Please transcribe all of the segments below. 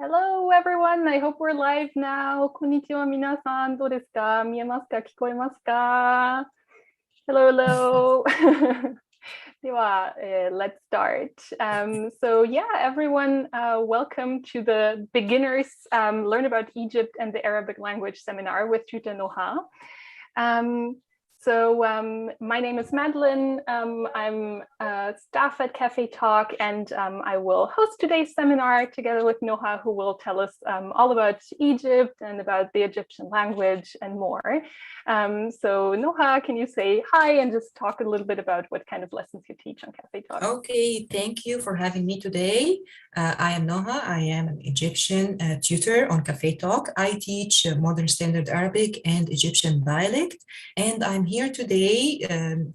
Hello everyone, I hope we're live now. こんにちは皆さん、どうですか？見えますか？聞こえますか？ Hello, hello. では、let's start. So yeah, everyone, welcome to the beginners learn about Egypt and the Arabic language seminar with Tutor Noha. My name is Madeleine. I'm staff at Cafe Talk, and I will host today's seminar together with Noha, who will tell us all about Egypt and about the Egyptian language and more. So Noha, can you say hi and just talk a little bit about what kind of lessons you teach on Cafe Talk? Okay, thank you for having me today. I am Noha. I am an Egyptian tutor on Cafe Talk. I teach Modern Standard Arabic and Egyptian dialect, and I'm here today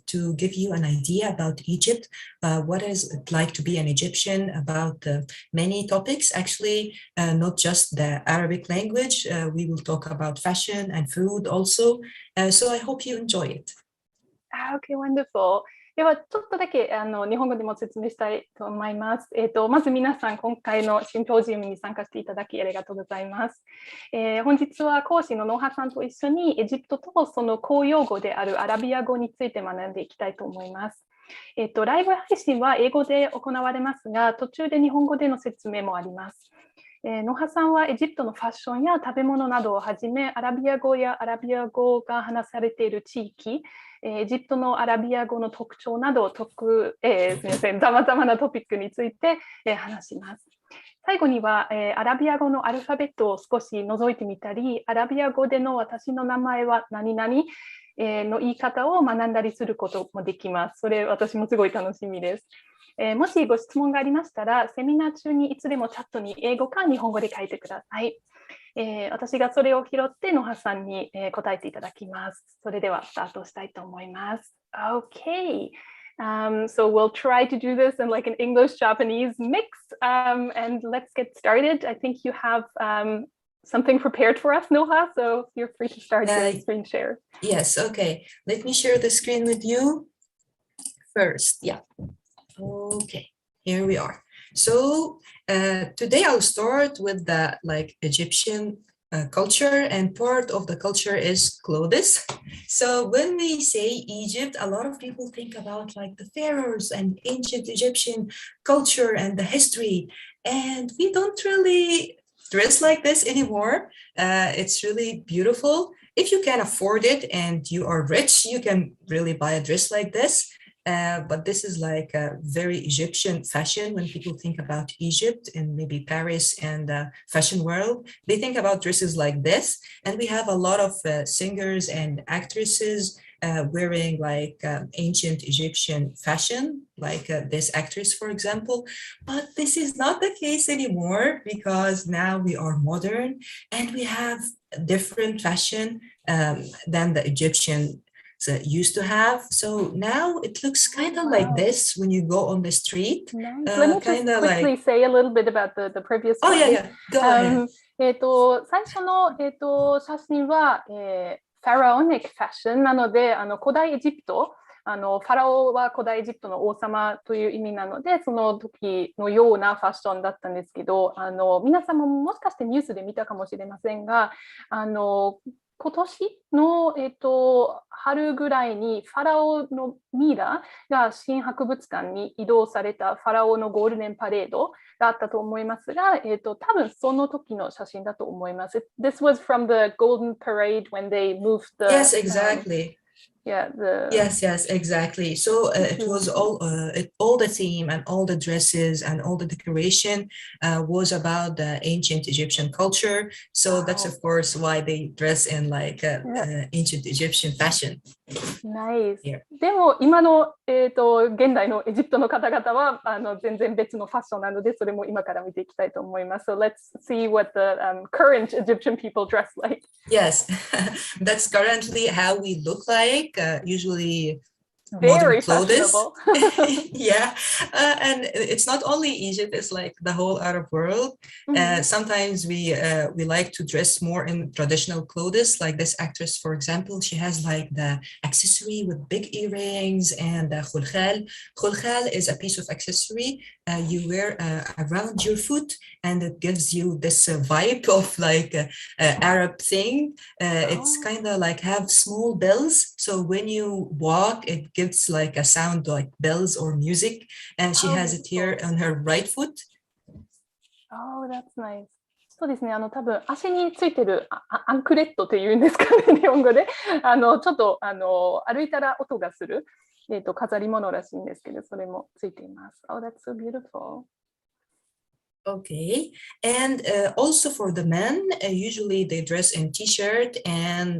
to give you an idea about Egypt, what is it like to be an Egyptian, about many topics, actually, not just the Arabic language. We will talk about fashion and food also, so I hope you enjoy it. Okay, wonderful. ではちょっとだけ日本語でも説明したいと思います。まず皆さん、今回のシンポジウムに参加していただきありがとうございます。本日は講師のNohaさんと一緒にエジプトとその公用語であるアラビア語について学んでいきたいと思います。ライブ配信は英語で行われますが、途中で日本語での説明もあります。Nohaさんはエジプトのファッションや食べ物などをはじめ、アラビア語やアラビア語が話されている地域、エジプトのアラビア語の特徴などざまざまなトピックについて、話します。最後には、アラビア語のアルファベットを少し覗いてみたり、アラビア語での私の名前は何々の言い方を学んだりすることもできます。それ私もすごい楽しみです。もしご質問がありましたら、セミナー中にいつでもチャットに英語か日本語で書いてください。私がそれを拾ってNohaさんに、答えていただきます。それではスタートしたいと思います。Okay. So we'll try to do this in like an English-Japanese mix, and let's get started. I think you have something prepared for us, Noha, so you're free to start your screen share. Yes, okay. Let me share the screen with you first. Yeah. Okay, here we are. So today I'll start with the Egyptian culture, and part of the culture is clothes. So when we say Egypt, a lot of people think about like the pharaohs and ancient Egyptian culture and the history, and we don't really dress like this anymore. It's really beautiful. If you can afford it and you are rich, you can really buy a dress like this. But this is like a very Egyptian fashion. When people think about Egypt and maybe Paris and the fashion world, they think about dresses like this. And we have a lot of singers and actresses wearing like ancient Egyptian fashion, like this actress, for example. But this is not the case anymore because now we are modern and we have different fashion than the Egyptian used to have. So now it looks kind of like this when you go on the street. Nice. Let me just quickly say a little bit about the previous one. Oh, yeah. Go ahead. 最初の、写真は、Pharaonic fashion なので、古代エジプト、ファラオは古代エジプトの王様という意味なので、その時のようなファッションだったんですけど、皆さんももしかしてニュースで見たかもしれませんが、今年の、春ぐらいにファラオのミイラが新博物館に移動されたファラオのゴールデンパレードがあったと思いますが、多分その時の写真だと思います。This was from the Golden Parade when they moved the... Yes, exactly. Yeah, Yes, exactly. So it was all the theme and all the dresses and all the decoration was about the ancient Egyptian culture. So that's of course why they dress in like ancient Egyptian fashion. Nice. でも今の、現代のエジプトの方々は全然別のファッションなので、それも今から見ていきたいと思います。So let's see what the current Egyptian people dress like. Yes, that's currently how we look like. Usually Very clothes. fashionable. Yeah, and it's not only Egypt, it's like the whole Arab world. Sometimes we like to dress more in traditional clothes, like this actress, for example. She has like the accessory with big earrings and khulkhal. Khulkhal is a piece of accessory you wear around your foot, and it gives you this vibe of like Arab thing. It's kind of like have small bells, so when you walk it gives like a sound like bells or music, and she has it here on her right foot. Oh, that's nice. そうですね、多分足についてるアンクレットっていうんですかね、日本語で。ちょっと歩いたら音がする、飾り物らしいんですけど、それもついています。Oh, that's so beautiful. Okay, and also for the men, usually they dress in t-shirt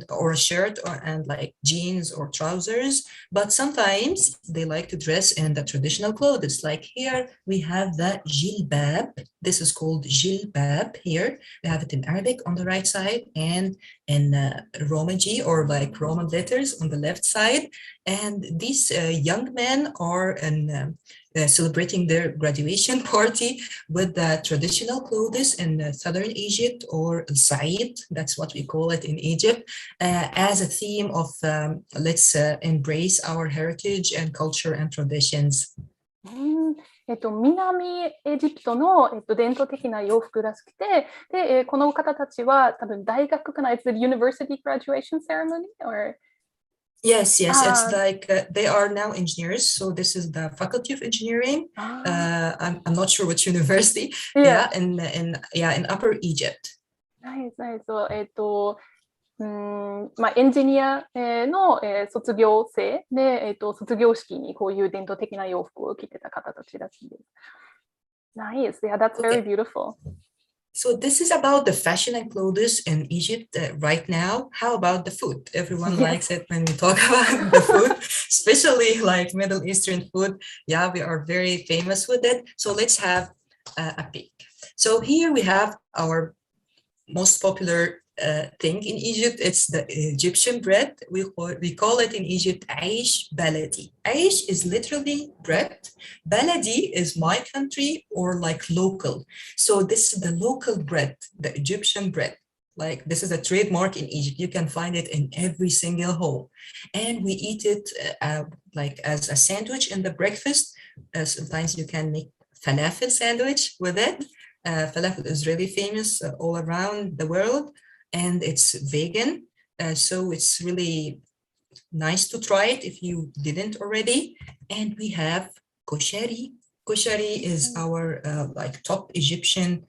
or a shirt and like jeans or trousers, but sometimes they like to dress in the traditional clothes. Like here we have the jilbab. This is called jilbab here. We have it in Arabic on the right side and in Romaji or like Roman letters on the left side. And these young men are celebrating their graduation party with the traditional clothes in southern Egypt, or Said, that's what we call it in Egypt, as a theme of let's embrace our heritage and culture and traditions. 南エジプトの、伝統的な洋服らしくて、で、この方たちは多分大学かな、It's the university graduation ceremony, or Yes, it's like they are now engineers, so this is the Faculty of Engineering. I'm not sure which university. Yeah, in Upper Egypt. Nice, nice. エンジニアの卒業生で、卒業式にこういう伝統的な洋服を着てた方たちらしいです。Nice, yeah, that's very beautiful. So this is about the fashion and clothes in Egypt right now. How about the food? Everyone likes it when we talk about the food, especially like Middle Eastern food. Yeah, we are very famous with it. So let's have a peek. So here we have our most popular thing in Egypt. It's the Egyptian bread. We call it in Egypt Aish Baladi. Aish is literally bread. Baladi is my country or like local. So this is the local bread, the Egyptian bread. Like this is a trademark in Egypt. You can find it in every single home. And we eat it like as a sandwich in the breakfast. Sometimes you can make falafel sandwich with it. Falafel is really famous all around the world. And it's vegan, so it's really nice to try it if you didn't already. And we have koshari. Koshari is our like top Egyptian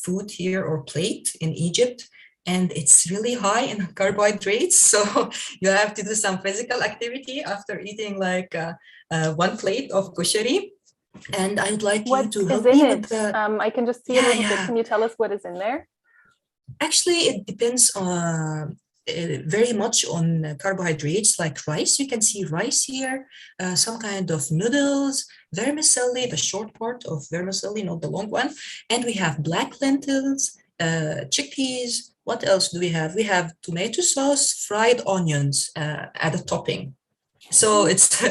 food here or plate in Egypt, and it's really high in carbohydrates, so you have to do some physical activity after eating like one plate of koshari. And I would like you to help me with the... I can just see a little bit. Can you tell us what is in there? Actually, it depends very much on carbohydrates, like rice. You can see rice here, some kind of noodles, vermicelli, the short part of vermicelli, not the long one. And we have black lentils, chickpeas. What else do we have? We have tomato sauce, fried onions at the topping. So it's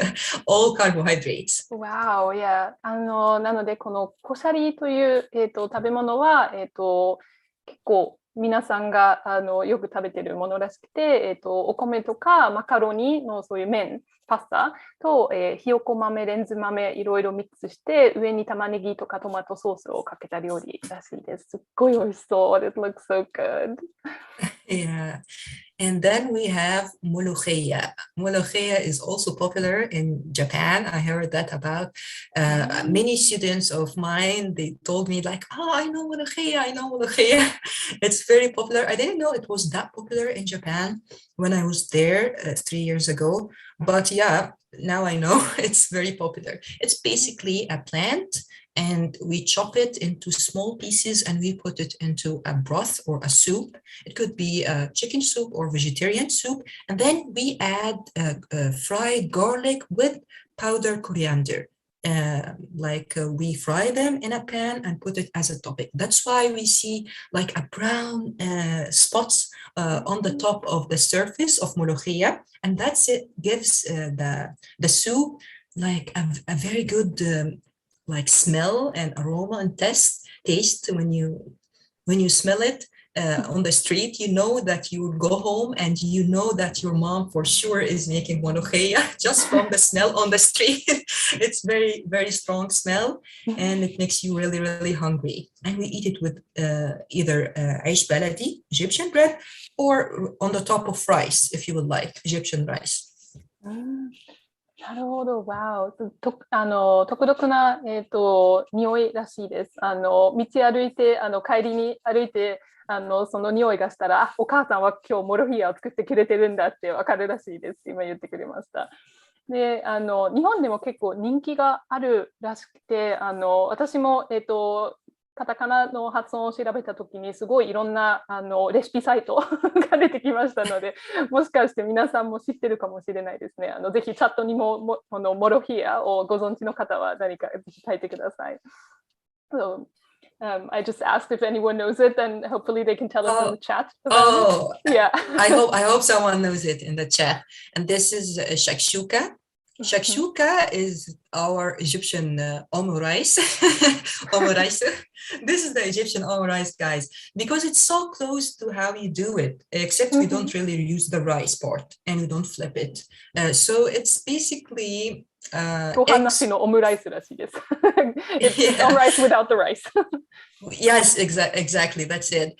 all carbohydrates. Wow, yeah. なので、このコシャリという、食べ物は、結構皆さんがよく食べているものらしくて、お米とかマカロニのそういう麺、パスタと、ひよこ豆、レンズ豆、いろいろミックスして、上に玉ねぎとかトマトソースをかけた料理らしいです。すっごい美味しそう。It looks so good. Yeah. And then we have molokhia. Molokhia is also popular in Japan. I heard that about many students of mine. They told me like, oh, I know molokhia. It's very popular. I didn't know it was that popular in Japan when I was there 3 years ago. But yeah, now I know it's very popular. It's basically a plant, and we chop it into small pieces and we put it into a broth or a soup. It could be a chicken soup or vegetarian soup. And then we add fried garlic with powdered coriander. we fry them in a pan and put it as a topping. That's why we see like a brown spots on the top of the surface of molokhia, and that's it gives the soup like a very good like smell and aroma and taste when you smell it. On the street, you know that you would go home and you know that your mom for sure is making molokhia just from the smell on the street. It's very, very strong smell and it makes you really, really hungry. And we eat it with either aish baladi, Egyptian bread, or on the top of rice, if you would like, Egyptian rice. なるほど、わお。独特な、匂いらしいです。道歩いて、帰りに歩いて、その匂いがしたら、お母さんは今日モロヒアを作ってくれてるんだってわかるらしいです。今言ってくれました。で、日本でも結構人気があるらしくて、私も、カタカナの発音を調べたときにすごいいろんなレシピサイトが出てきましたので、もしかして皆さんも知ってるかもしれないですね。ぜひチャットにもモロヒアをご存知の方は何かぜひ書いてください。So, I just asked if anyone knows it, and hopefully they can tell us in the chat. Yeah. I hope someone knows it in the chat. And this is shakshuka. Shakshuka is our Egyptian omu rice. Omu rice. This is the Egyptian omu rice, guys, because it's so close to how you do it, except we don't really use the rice part and we don't flip it. So it's basically ご飯なしのオムライスらしいです。It's on rice without the rice. Yes, exactly. That's it.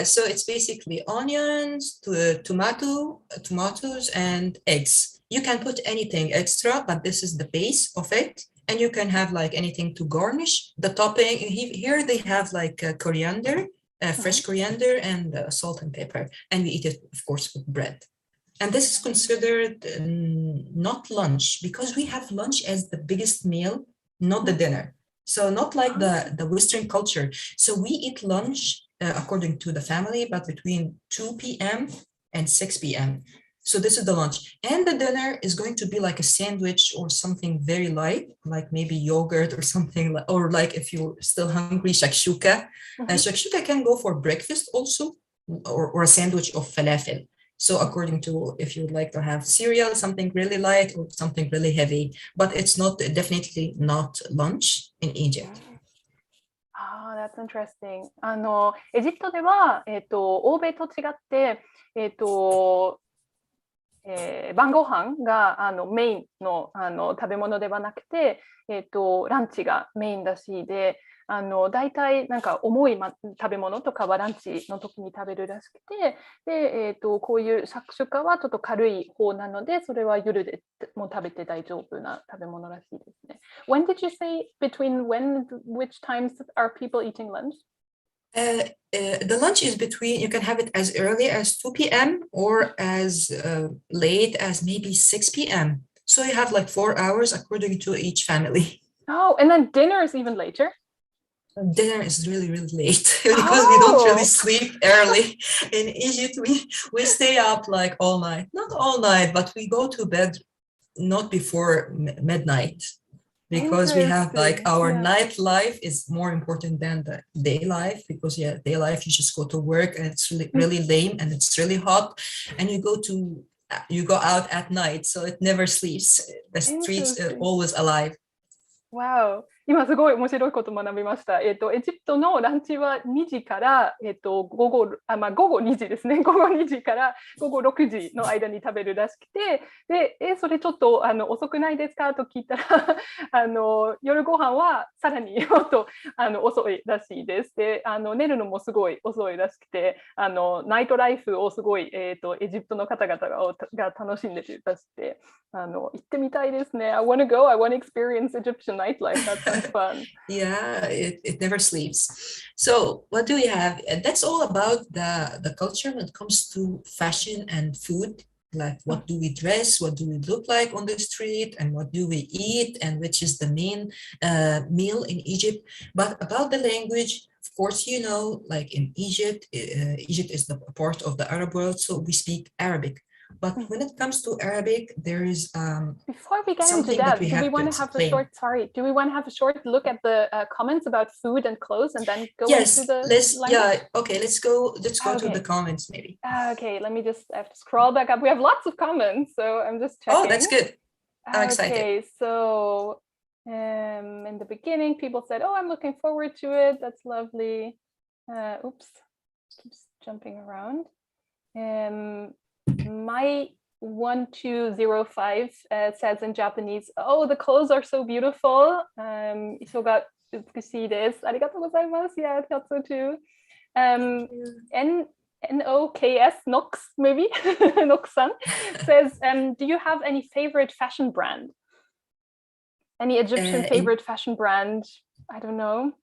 So it's basically onions, tomatoes, and eggs. You can put anything extra, but this is the base of it. And you can have like anything to garnish. The topping, here they have like coriander, fresh coriander, and salt and pepper. And we eat it, of course, with bread. And this is considered not lunch, because we have lunch as the biggest meal, not the dinner. So not like the Western culture. So we eat lunch according to the family, but between 2 p.m. and 6 p.m. So this is the lunch. And the dinner is going to be like a sandwich or something very light, like maybe yogurt or something, or like if you're still hungry, shakshuka. Shakshuka can go for breakfast also, or a sandwich of falafel. So according to if you would like to have cereal, something really light or something really heavy, but it's not definitely not lunch in Egypt. That's interesting. エジプトでは、欧米と違って、晩ご飯がメインの、食べ物ではなくて、ランチがメインらしいで、大体なんか重い、食べ物とかはランチの時に食べるらしくて、で、こういうシャクシュカはちょっと軽い方なので、それは夜でも食べて大丈夫な食べ物らしいですね。When did you say between which times are people eating lunch? The lunch is between, you can have it as early as 2 p.m. or as late as maybe 6 p.m. So you have like 4 hours according to each family. Oh, and then dinner is even later? Dinner is really, really late because we don't really sleep early. In Egypt, we stay up like all night. Not all night, but we go to bed not before midnight. Because we have like our night life is more important than the day life, because day life you just go to work and it's really lame and it's really hot, and you go out at night, so it never sleeps. The streets are always alive. Wow. 今すごい面白いこと学びました。エジプトのランチは2時から、午後2時ですね。午後2時から午後6時の間に食べるらしくて、で、それちょっと遅くないですかと聞いたら夜ご飯はさらにもっと遅いらしいです。で、寝るのもすごい遅いらしくて、ナイトライフをすごい、エジプトの方々が楽しんでるらしくて、行ってみたいですね。I want to go. I want to experience Egyptian nightlife. That sounds fun. Yeah, it never sleeps. So what do we have? That's all about the culture when it comes to fashion and food. Like what do we dress, what do we look like on the street, and what do we eat, and which is the main meal in Egypt. But about the language, of course, like in Egypt, Egypt is the part of the Arab world, so we speak Arabic. But when it comes to Arabic, there is before we get into something that, that we do we have to want to have a explain. short? Sorry, do we want to have a short look at the comments about food and clothes, and then go Yes, into the let's language? okay, let's go to Okay. the comments maybe. Okay, let me just I have to scroll back up. We have lots of comments, so I'm just checking. Oh, that's good. I'm excited. Okay, so in the beginning, people said, "Oh, I'm looking forward to it. That's lovely." Oops, keeps jumping around. My 1205 says in Japanese, "Oh, the clothes are so beautiful. 衣装が美しいです。ありがとうございます。Yeah, I thought so too. NOKS, Nox, maybe, Nox-san, says, do you have any favorite fashion brand? Any Egyptian favorite fashion brand? I don't know.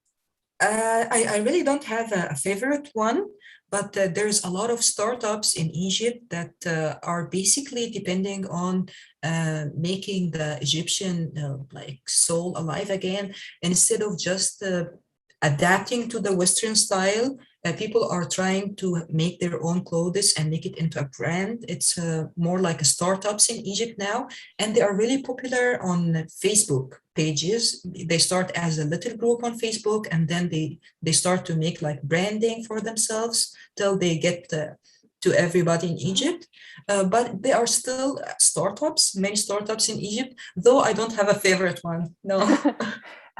I really don't have a favorite one, but there's a lot of startups in Egypt that are basically depending on making the Egyptian like soul alive again. And instead of just adapting to the Western style, people are trying to make their own clothes and make it into a brand. It's more like startups in Egypt now, and they are really popular on Facebook pages. They start as a little group on Facebook, and then they start to make like branding for themselves till they get to everybody in Egypt. But there are still startups, many startups in Egypt, though I don't have a favorite one, no.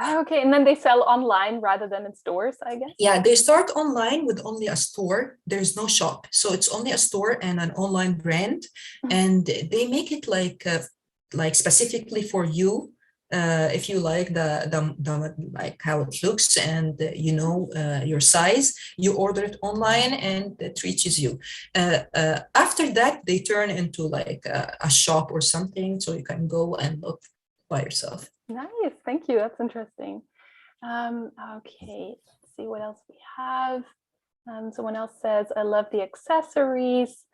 Okay, and then they sell online rather than in stores, I guess? Yeah, they start online with only a store. There's no shop. So it's only a store and an online brand. And they make it like specifically for you. If you like the like how it looks and your size, you order it online and it reaches you. After that, they turn into like a shop or something, so you can go and look by yourself. Nice, thank you. That's interesting. Okay, let's see what else we have. Someone else says, I love the accessories.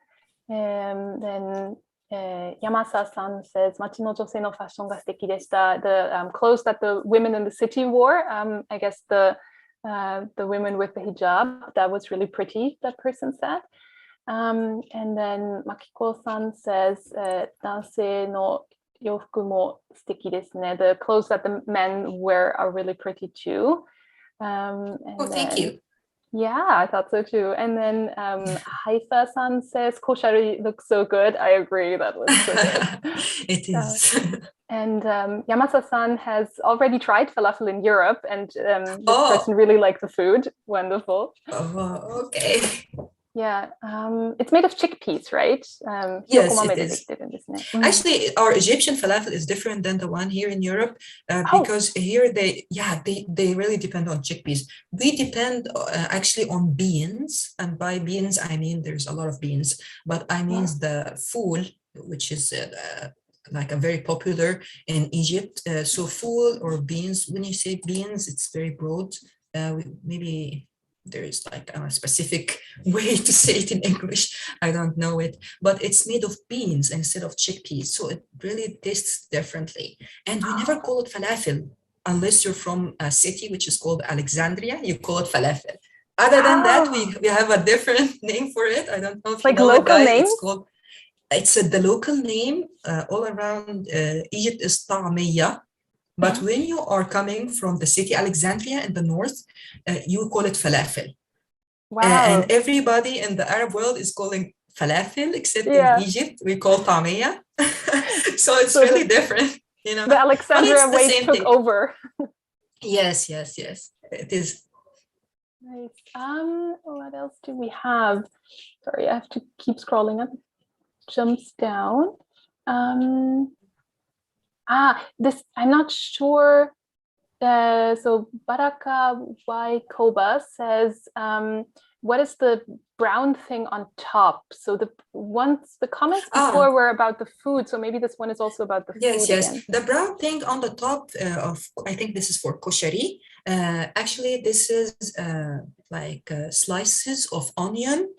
Then Yamasa-san says, 街の女性のファッションが素敵でした。The clothes that the women in the city wore, I guess the women with the hijab, that was really pretty, that person said. And then Makiko-san says, 男性の洋服も素敵ですね. The clothes that the men wear are really pretty too. Thank you. Yeah, I thought so too. And then Haifa-san says, Koshari looks so good. I agree, that looks so good. It is. And Yamasa-san has already tried falafel in Europe, and this person really liked the food. Wonderful. Oh, okay. Yeah, it's made of chickpeas, right? Yes, it is. Actually, our Egyptian falafel is different than the one here in Europe because here they really depend on chickpeas. We depend actually on beans, and by beans I mean there's a lot of beans, but I mean the fool, which is like a very popular in Egypt. So fool or beans, when you say beans, it's very broad. Maybe there is like a specific way to say it in English. I don't know it, but it's made of beans instead of chickpeas. So it really tastes differently. And we never call it falafel unless you're from a city which is called Alexandria. You call it falafel. Other than that, we have a different name for it. I don't know if like you know local it, guys. name? It's the local name all around Egypt is ta'amiyya. But when you are coming from the city Alexandria in the north, you call it falafel. Wow. And everybody in the Arab world is calling falafel, except in Egypt, we call tamiyya. So it's really different. You know, the Alexandria way took over. Yes. It is. Nice. What else do we have? Sorry, I have to keep scrolling up. Jumps down. This, I'm not sure. So Baraka Y Koba says, what is the brown thing on top? So the comments before were about the food. So maybe this one is also about the food. Yes. Again. The brown thing on the top I think this is for koshari. Actually, this is like slices of onion.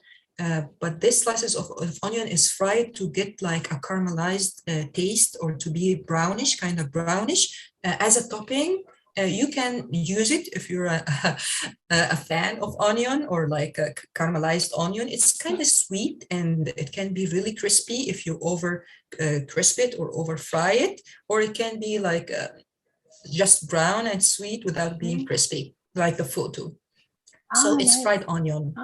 But this slices of onion is fried to get like a caramelized taste or to be brownish, kind of brownish as a topping. You can use it if you're a fan of onion or like a caramelized onion. It's kind of sweet and it can be really crispy if you over crisp it or over fry it, or it can be like just brown and sweet without being crispy, like the photo. So it's fried onion.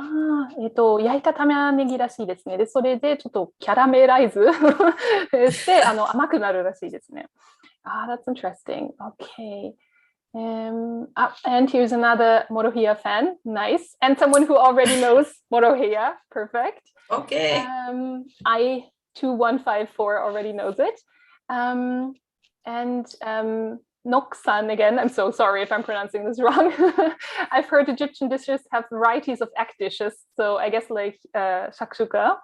焼いた玉ねぎらしいですね。で、それでちょっとキャラメライズして甘くなるらしいですね。That's interesting. Okay. And here's another Morohia fan. Nice. And someone who already knows Morohia. Perfect. Okay. I2154 already knows it. And Noksan again. I'm so sorry if I'm pronouncing this wrong. I've heard Egyptian dishes have varieties of egg dishes. So I guess like shakshuka,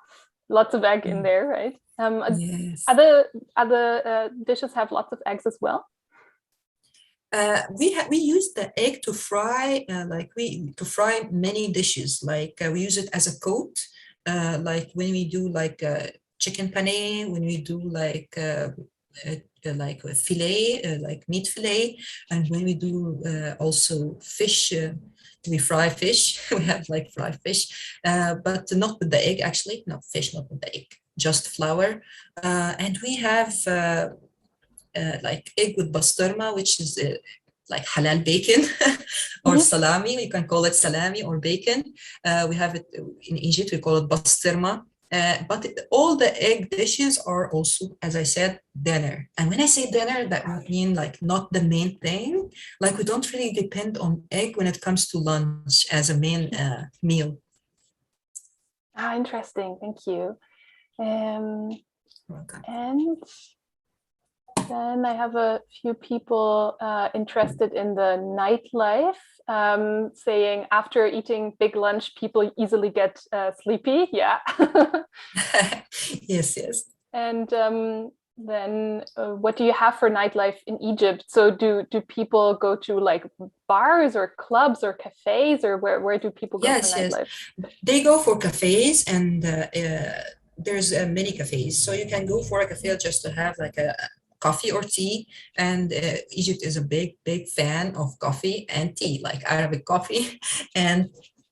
lots of egg in there, right? Yes. Other dishes have lots of eggs as well. We use the egg to fry to fry many dishes. Like we use it as a coat. Like when we do like chicken penne, when we do like a fillet, like meat fillet, and when we do also fish, we fry fish. We have like fried fish, but not with the egg actually. Not fish, not with the egg, just flour. And we have like egg with basturma, which is like halal bacon or salami. You can call it salami or bacon. We have it in Egypt. We call it basturma. But all the egg dishes are also, as I said, dinner. And when I say dinner, that would mean like not the main thing. Like we don't really depend on egg when it comes to lunch as a main meal. Interesting. Thank you. Welcome. And then I have a few people interested in the nightlife, saying after eating big lunch, people easily get sleepy. Yeah. Yes, yes. And then what do you have for nightlife in Egypt? So do people go to like bars or clubs or cafes, or where do people go for nightlife? Yes. They go for cafes, and there's many cafes. So you can go for a cafe just to have like a coffee or tea, and Egypt is a big fan of coffee and tea, like Arabic coffee and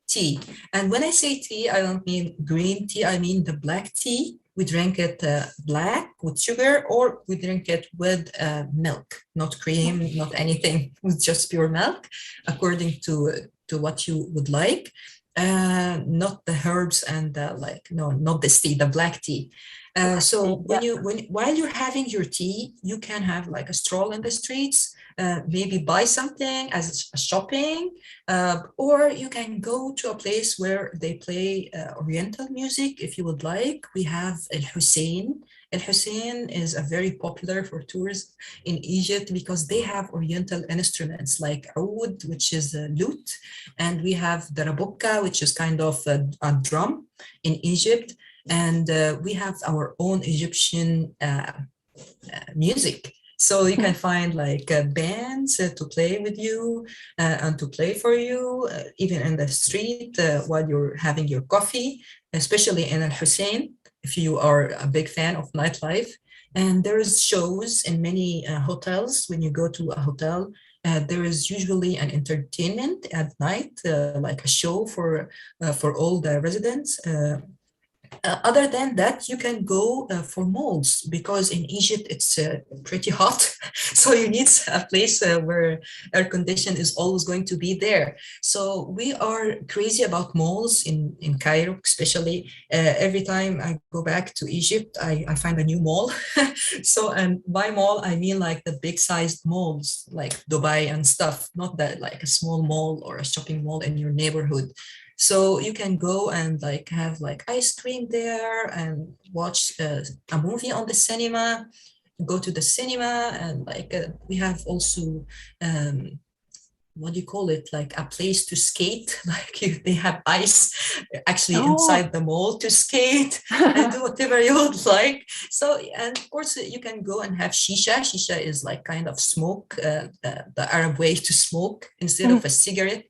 tea. And when I say tea, I don't mean green tea, I mean the black tea. We drink it black with sugar, or we drink it with milk, not cream, not anything, with just pure milk, according to what you would like. Not the herbs and not this tea, the black tea. So while you're having your tea, you can have like a stroll in the streets, maybe buy something as a shopping, or you can go to a place where they play Oriental music if you would like. We have El Hussein. El Hussein is a very popular for tourists in Egypt because they have Oriental instruments like oud, which is a lute, and we have the rabukka, which is kind of a drum in Egypt. And we have our own Egyptian music. So you can find like bands to play with you and to play for you, even in the street while you're having your coffee, especially in Al Hussein, if you are a big fan of nightlife. And there is shows in many hotels. When you go to a hotel, there is usually an entertainment at night, like a show for all the residents. Other than that, you can go for malls, because in Egypt it's pretty hot. So you need a place where air condition is always going to be there. So we are crazy about malls in Cairo, especially. Every time I go back to Egypt, I find a new mall. So, and by mall, I mean like the big sized malls like Dubai and stuff, not that like a small mall or a shopping mall in your neighborhood. So you can go and like have like ice cream there and watch a movie on the cinema, go to the cinema, and like we have also what do you call it, like a place to skate. Like they have ice actually inside the mall to skate and do whatever you would like. So, and of course you can go and have shisha. Shisha is like kind of smoke, the Arab way to smoke instead of a cigarette.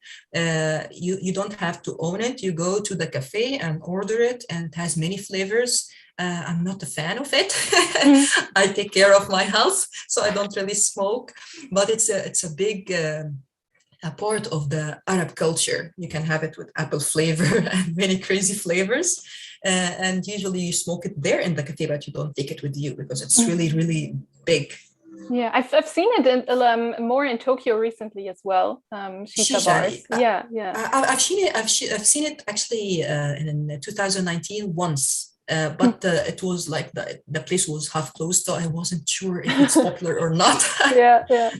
You don't have to own it. You go to the cafe and order it, and it has many flavors. I'm not a fan of it. Mm. I take care of my health, so I don't really smoke. But it's a big a part of the Arab culture. You can have it with apple flavor and many crazy flavors. And usually you smoke it there in the cafe, but you don't take it with you because it's really, really big. Yeah, I've seen it more in Tokyo recently as well. Shisha bars. Yeah. I've seen it actually in 2019 once. But it was like the place was half closed, so I wasn't sure if it's popular or not. Yeah.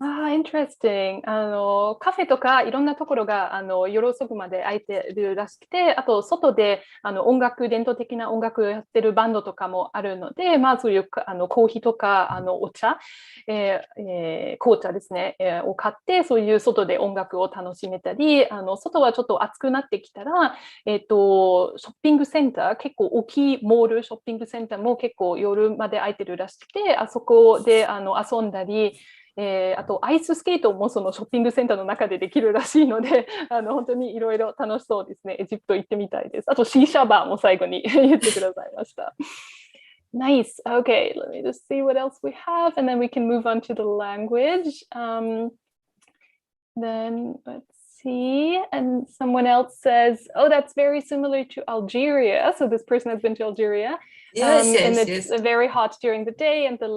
Interesting. カフェとかいろんなところが夜遅くまで開いてるらしくて、あと外で伝統的な音楽をやってるバンドとかもあるので、まあそういうコーヒーとかお茶、紅茶ですね、を買ってそういう外で音楽を楽しめたり、外はちょっと暑くなってきたら、ショッピングセンター、結構大きいモール、ショッピングセンターも結構夜まで開いてるらしくて、あそこで遊んだり、あとアイススケートもそのショッピングセンターの中でできるらしいので、本当にいろいろ楽しそうですね。エジプト行ってみたいです。あとシーシャバーも最後に言ってくださいました。Nice. Okay, let me just see what else we have, and then we can move on to the language. Then let's see. And someone else says, "Oh, that's very similar to Algeria." So this person has been to Algeria. And it's very hot during the day, and the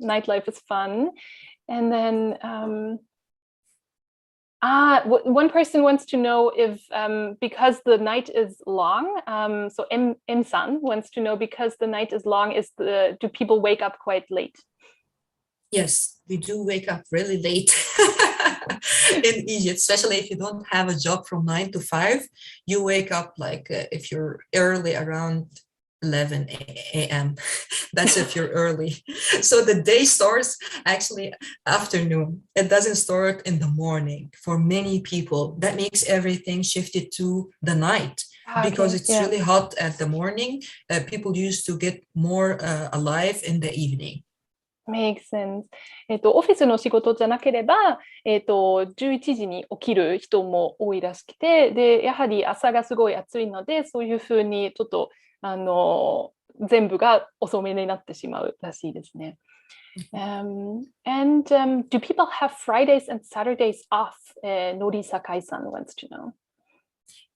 nightlife is fun. And then one person wants to know if because the night is long, so M-san wants to know because the night is long, do people wake up quite late? Yes, we do wake up really late in Egypt, especially if you don't have a job from 9 to 5. You wake up like if you're early around 11 a.m. That's if you're early. So the day starts actually afternoon. It doesn't start in the morning for many people. That makes everything shifted to the night. Because it's really hot at the morning. People used to get more alive in the evening. Makes sense. オフィスの仕事じゃなければ、11時に起きる人も多いらしくて、で、やはり朝がすごい暑いので、そういうふうにちょっと全部が遅めになってしまうらしいですね。Do people have Fridays and Saturdays off? Nori Sakai-san wants to know.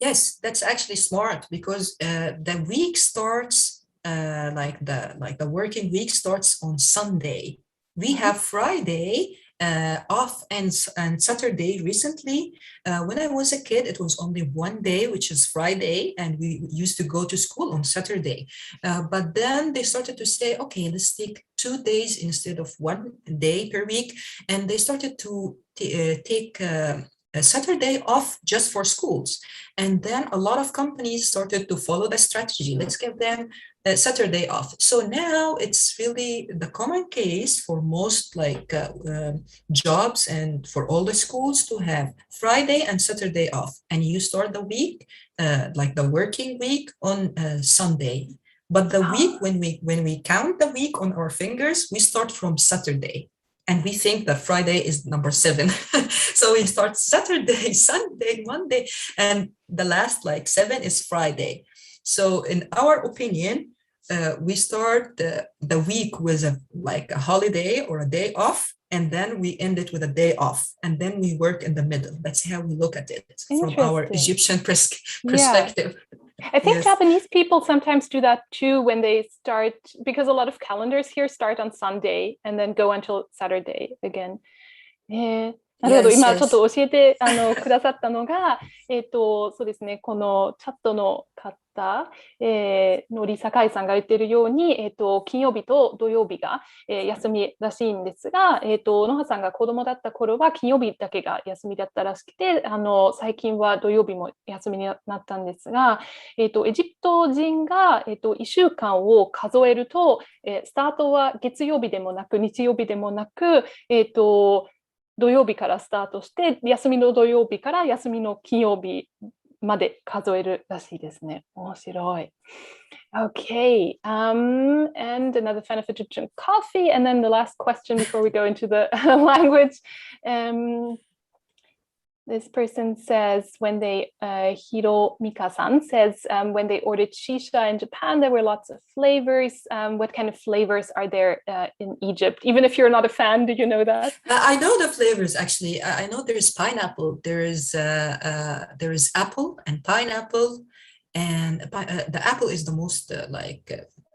Yes, that's actually smart because the week starts like the working week starts on Sunday. We have Friday off and Saturday recently. When I was a kid, it was only one day, which is Friday, and we used to go to school on Saturday. But then they started to say, okay, let's take 2 days instead of 1 day per week. And they started to take a Saturday off just for schools. And then a lot of companies started to follow the strategy. Let's give them a Saturday off. So now it's really the common case for most jobs and for all the schools to have Friday and Saturday off. And you start the week, like the working week on Sunday. But the week, when we count the week on our fingers, we start from Saturday. And we think that Friday is number 7. So we start Saturday, Sunday, Monday, and the last 7 is Friday. So in our opinion, we start the week with a holiday or a day off, and then we end it with a day off, and then we work in the middle. That's how we look at it from our Egyptian perspective. I think Japanese people sometimes do that too when they start, because a lot of calendars here start on Sunday and then go until Saturday again. なるほど、今ちょっと教えてくださったのが、そうですね、このチャットの方、のりさかいさんが言っているように、金曜日と土曜日が、休みらしいんですが、野葉さんが子供だった頃は金曜日だけが休みだったらしくて、最近は土曜日も休みになったんですが、エジプト人が、1週間を数えると、スタートは月曜日でもなく日曜日でもなく、土曜日からスタートして、休みの土曜日から休みの金曜日まで数えるらしいですね。面白い。Okay, and another fan of Egyptian coffee, and then the last question before we go into the language. This person says when they, Hiromika-san says, when they ordered shisha in Japan, there were lots of flavors. What kind of flavors are there in Egypt? Even if you're not a fan, do you know that? I know the flavors, actually. I know there is pineapple, there is apple and pineapple. And the apple is the most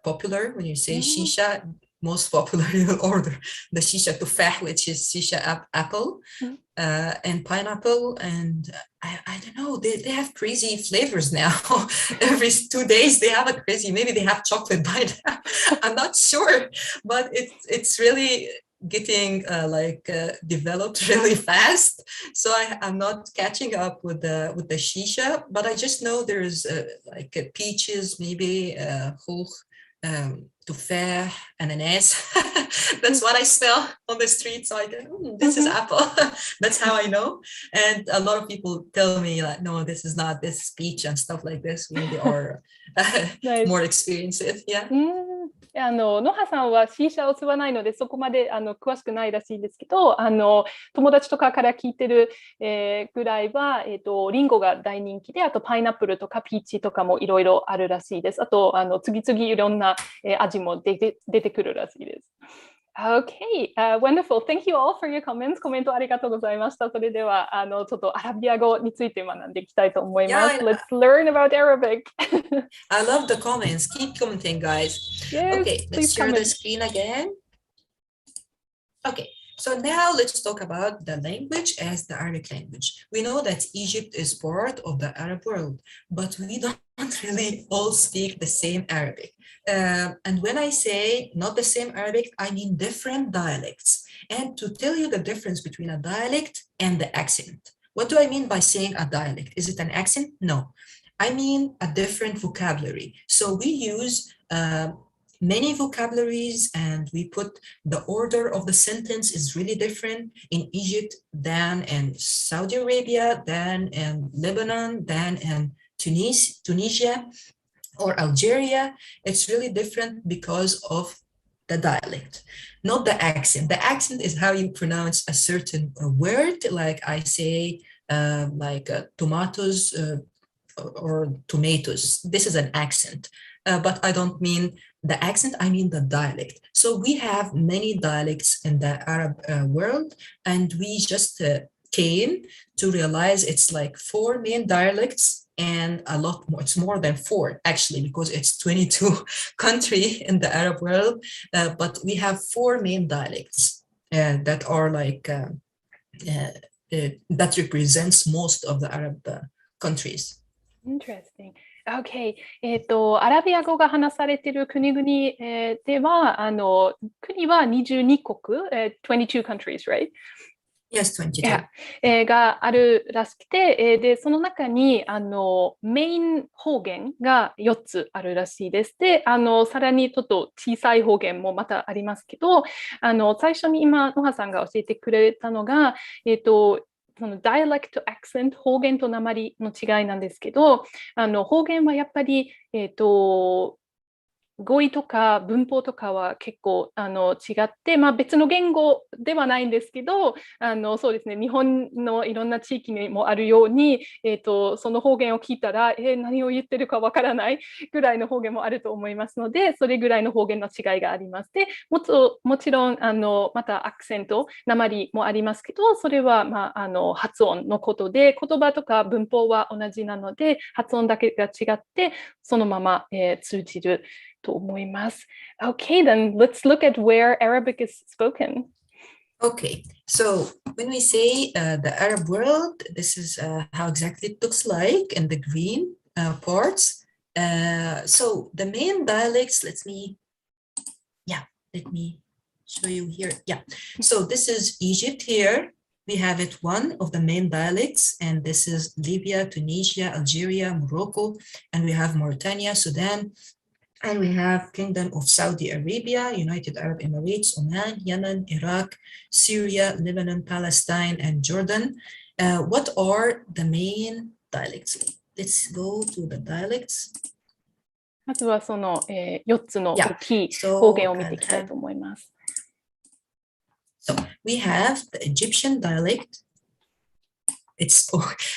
popular when you say shisha. Most popular, you order the shisha tufah, which is shisha apple, and pineapple. And I don't know, they have crazy flavors now. Every 2 days they have a crazy, maybe they have chocolate by now. I'm not sure, but it's really getting developed really fast. So I'm not catching up with the shisha, but I just know there's peaches, maybe tufah, ananas. That's what I smell on the street. So I go, this is apple. That's how I know. And a lot of people tell me like, no, this is not, this is peach and stuff like this when they are Nice. more experienced. Yeah. 野葉さんはシーシャを吸わないのでそこまで詳しくないらしいんですけど、友達とかから聞いてる、ぐらいは、リンゴが大人気で、あとパイナップルとかピーチとかもいろいろあるらしいです。あと次々いろんな、味も出てくるらしいです。Okay, wonderful. Thank you all for your comments. コメントありがとうございました。それではちょっとアラビア語について学んでいきたいと思います。Let's learn about Arabic. I love the comments. Keep commenting, guys. Yes, okay, let's share the screen again. Okay, so now let's talk about the language as the Arabic language. We know that Egypt is part of the Arab world, but we don't really all speak the same Arabic. And when I say not the same Arabic, I mean different dialects. And to tell you the difference between a dialect and the accent. What do I mean by saying a dialect? Is it an accent? No. I mean a different vocabulary. So we use many vocabularies and we put the order of the sentence is really different in Egypt than in Saudi Arabia, than in Lebanon, than in Tunisia or Algeria. It's really different because of the dialect, not the accent. The accent is how you pronounce a certain word, like I say tomatoes or tomatoes. This is an accent, but I don't mean the accent, I mean the dialect. So we have many dialects in the Arab world, and we just came to realize it's like 4 main dialects and a lot more. It's more than 4 actually, because it's 22 countries in the Arab world, but we have 4 main dialects that are that represents most of the Arab countries. Interesting. Okay. アラビア語が話されている国々、では、国は22国、22 countries, right? Yes, 22. があるらしくて、で、その中にメイン方言が4つあるらしいです。で、さらにちょっと小さい方言もまたありますけど、最初に今、野葉さんが教えてくれたのが、そのDialect to accent、方言と訛りの違いなんですけど、方言はやっぱり、語彙とか文法とかは結構違って、まあ、別の言語ではないんですけど、そうですね、日本のいろんな地域にもあるように、その方言を聞いたら、何を言ってるかわからないぐらいの方言もあると思いますので、それぐらいの方言の違いがあります。で、もちろんまたアクセント、訛りもありますけど、それは、まあ、発音のことで、言葉とか文法は同じなので、発音だけが違って、そのまま、通じると思います。Okay, then let's look at where Arabic is spoken. Okay, so when we say the Arab world, this is how exactly it looks like in the green parts. So the main dialects, let me show you here. Yeah, so this is Egypt here. We have it one of the main dialects, and this is Libya, Tunisia, Algeria, Morocco, and we have Mauritania, Sudan, and we have Kingdom of Saudi Arabia, United Arab Emirates, Oman, Yemen, Iraq, Syria, Lebanon, Palestine, and Jordan. What are the main dialects? Let's go to the dialects. まずはその、4つの大きい方言を見ていきたいと思います。So we have the Egyptian dialect.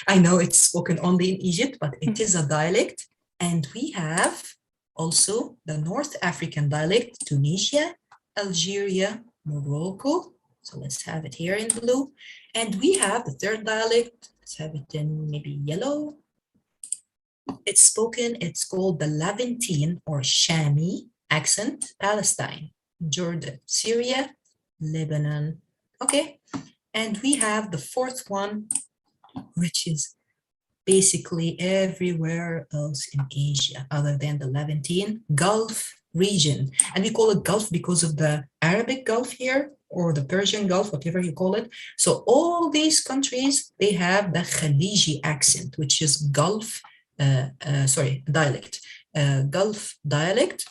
I know it's spoken only in Egypt, but it is a dialect. And we have also the North African dialect, Tunisia, Algeria, Morocco. So let's have it here in blue. And we have the third dialect. Let's have it in maybe yellow. It's called the Levantine or Shami accent, Palestine, Jordan, Syria, Lebanon. Okay. And we have the fourth one, which is basically everywhere else in Asia other than the Levantine Gulf region. And we call it Gulf because of the Arabic Gulf here, or the Persian Gulf, whatever you call it. So all these countries, they have the Khaliji accent, which is Gulf, dialect. Gulf dialect,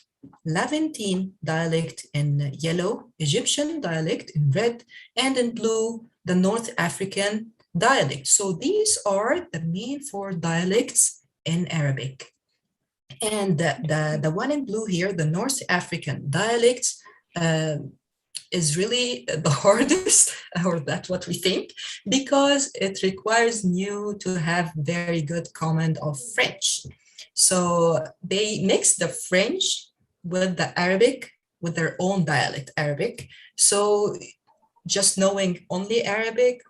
Levantine dialect in yellow, Egyptian dialect in red, and in blue, the North African dialect. So these are the main four dialects in Arabic. And the one in blue here, the North African dialects, is really the hardest, or that's what we think, because it requires you to have very good command of French. So they mix the French with the Arabic, with their own dialect, Arabic. So just knowing only Arabic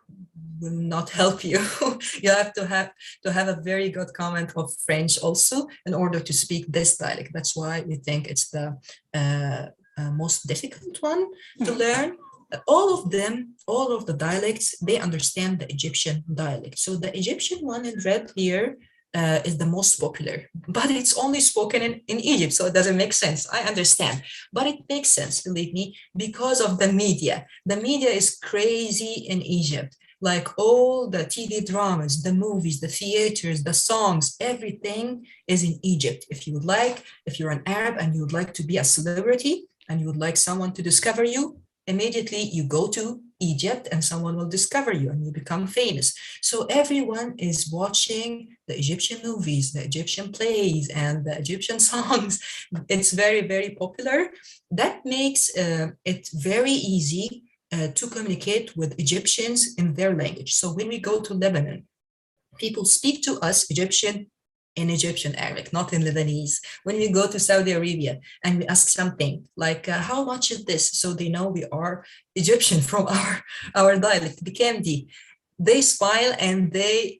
will not help you. You have to have a very good command of French also in order to speak this dialect. That's why we think it's the most difficult one to learn. All of the dialects, they understand the Egyptian dialect. So the Egyptian one in red here is the most popular, but it's only spoken in Egypt, so it doesn't make sense. I understand, but it makes sense, believe me, because of the media. The media is crazy in Egypt. Like all the TV dramas, the movies, the theaters, the songs, everything is in Egypt. If you're an Arab and you would like to be a celebrity and you would like someone to discover you, immediately you go to Egypt and someone will discover you and you become famous. So everyone is watching the Egyptian movies, the Egyptian plays, and the Egyptian songs. It's very, very popular. That makes it very easy to communicate with Egyptians in their language. So when we go to Lebanon, people speak to us Egyptian in Egyptian Arabic, not in Lebanese. When we go to Saudi Arabia and we ask something like, how much is this? So they know we are Egyptian from our dialect, Bikemdi. They smile and they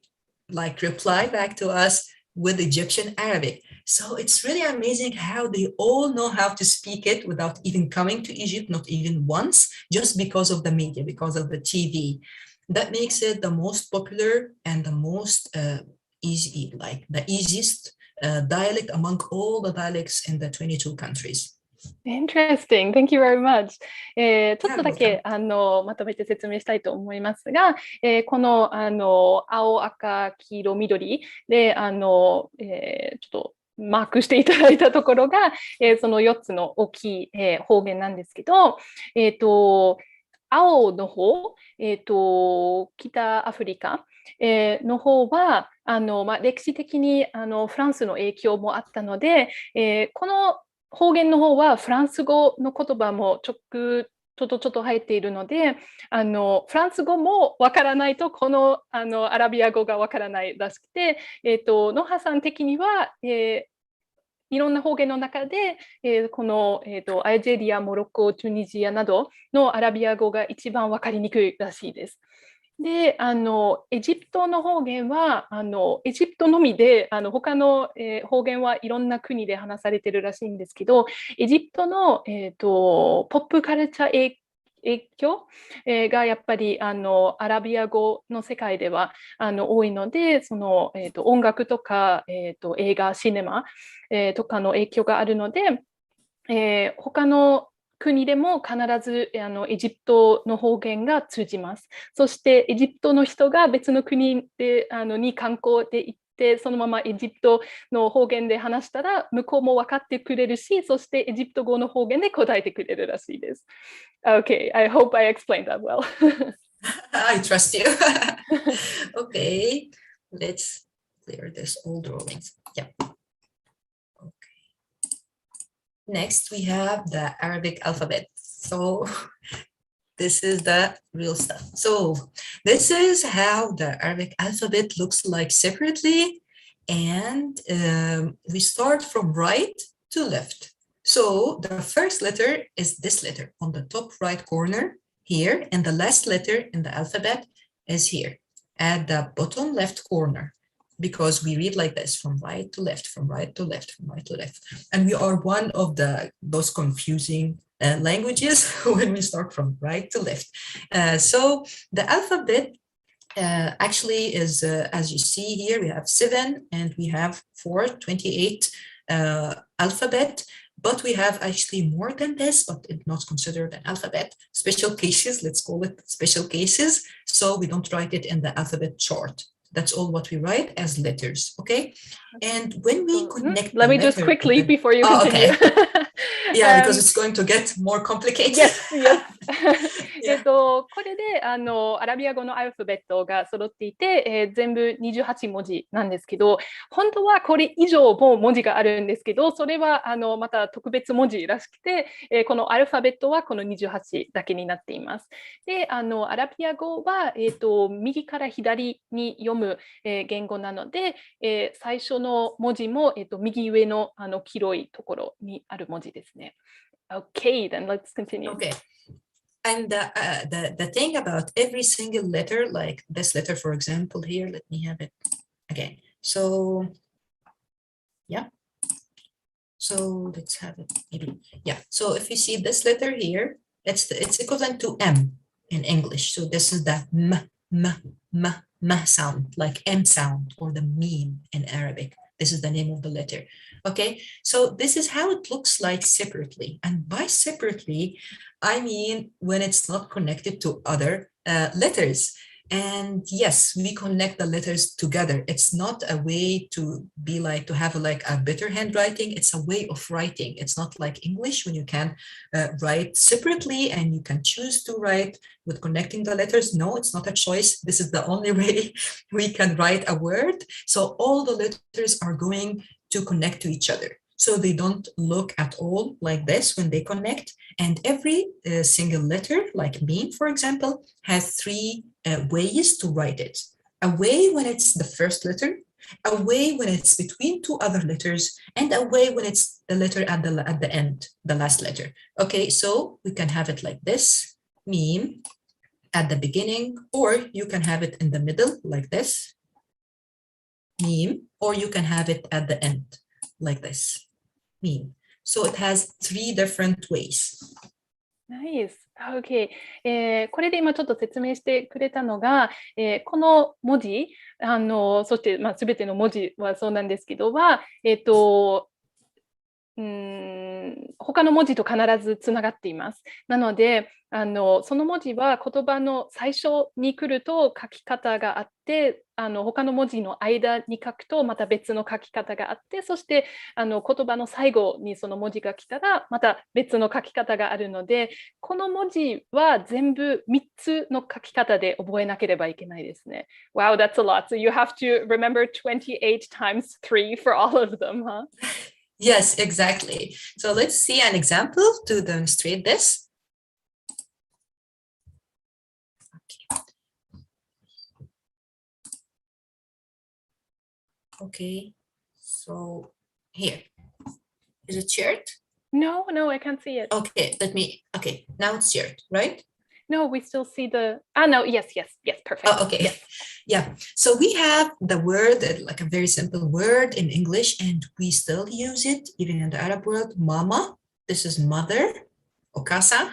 like reply back to us with Egyptian Arabic. So it's really amazing how they all know how to speak it without even coming to Egypt, not even once, just because of the media, because of the TV. That makes it the most popular and the most easy, like the easiest dialect among all the dialects in the 22 countries. Interesting. Thank you very much. ちょっとだけまとめて説明したいと思いますが、この青、赤、黄色、緑でちょっとマークしていただいたところが、その4つの大きい、方言なんですけど、青の方、北アフリカ、の方は歴史的にフランスの影響もあったので、この方言の方はフランス語の言葉もちょっと入っているので、フランス語もわからないとこのアラビア語がわからないらしくて、ノハさん的には、いろんな方言の中で、この、アルジェリア、モロッコ、チュニジアなどのアラビア語が一番わかりにくいらしいです。で、エジプトの方言はエジプトのみで他の、方言はいろんな国で話されてるらしいんですけど、エジプトの、ポップカルチャー影響、がやっぱりアラビア語の世界では多いので、その、音楽とか、映画、シネマ、とかの影響があるので、他の国でも必ずエジプトの方言が通じます。そしてエジプトの人が別の国でに観光で行って、そのままエジプトの方言で話したら向こうも分かってくれるし、そしてエジプト語の方言で答えてくれるらしいです。Okay, I hope I explained that well. I trust you. Okay, let's clear this old drawings. Yeah. Next, we have the Arabic alphabet. So this is the real stuff. So this is how the Arabic alphabet looks like separately. And we start from right to left. So the first letter is this letter on the top right corner here, and the last letter in the alphabet is here at the bottom left corner, because we read like this, from right to left, from right to left, from right to left. And we are one of those confusing languages when we start from right to left. So the alphabet actually is, as you see here, we have 7 and we have 428 alphabet. But we have actually more than this, but it's not considered an alphabet. Special cases, let's call it special cases. So we don't write it in the alphabet chart. That's all what we write as letters, okay? And when we connect, let me just quickly before you continue. Okay. Yeah, because it's going to get more complicated. Yes, yes. これでアラビア語のアルファベットが揃っていて、全部28文字なんですけど、本当はこれ以上も文字があるんですけど、それはまた特別文字らしくて、このアルファベットはこの28だけになっています。で、アラビア語は、右から左に読む、言語なので、最初の文字も、右上の黄色いところにある文字ですね。Okay, then let's continue. Okay. And the thing about every single letter, like this letter, for example, here, let me have it again. So, yeah. So let's have it maybe. Yeah. So if you see this letter here, it's equivalent to M in English. So this is the m sound, like M sound, or the meme in Arabic. This is the name of the letter. Okay, so this is how it looks like separately. And by separately, I mean when it's not connected to other letters. And yes, we connect the letters together. It's not a way to be like, to have like a better handwriting. It's a way of writing. It's not like English when you can write separately and you can choose to write with connecting the letters. No, it's not a choice. This is the only way we can write a word. So all the letters are going to connect to each other. So they don't look at all like this when they connect. And every single letter, like meme, for example, has 3 ways to write it. A way when it's the first letter, a way when it's between 2 other letters, and a way when it's the letter at the end, the last letter. Okay, so we can have it like this, meme, at the beginning, or you can have it in the middle, like this, meme, or you can have it at the end, like this, meme. So it has 3 different ways. Nice. Okay. これで今ちょっと説明してくれたのが、この文字、そして、全ての文字はそうなんですけどは、他の文字と必ずつながっています。なので、その文字は言葉の最初に来ると書き方があって、他の文字の間に書くとまた別の書き方があって、そして言葉の最後にその文字が来たらまた別の書き方があるので、この文字は全部3つの書き方で覚えなければいけないですね。Wow, that's a lot. So you have to remember 28 times 3 for all of them, huh? Yes, exactly. So let's see an example to demonstrate this. Okay, so here, is it shared? No, I can't see it. Okay, okay, now it's shared, right? No, we still see the, no, yes, perfect. Oh, okay, yes. Yeah, so we have the word, like a very simple word in English, and we still use it, even in the Arab world, mama, this is mother, or casa,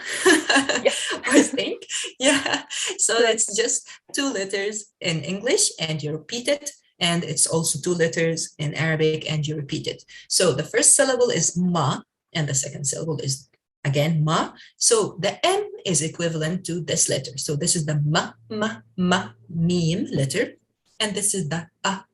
Yes. I think, yeah. So it's just 2 letters in English, and you repeat it, and it's also 2 letters in Arabic, and you repeat it. So the first syllable is ma, and the second syllable is again ma. So the M is equivalent to this letter. So this is the ma, meme letter, and this is the a,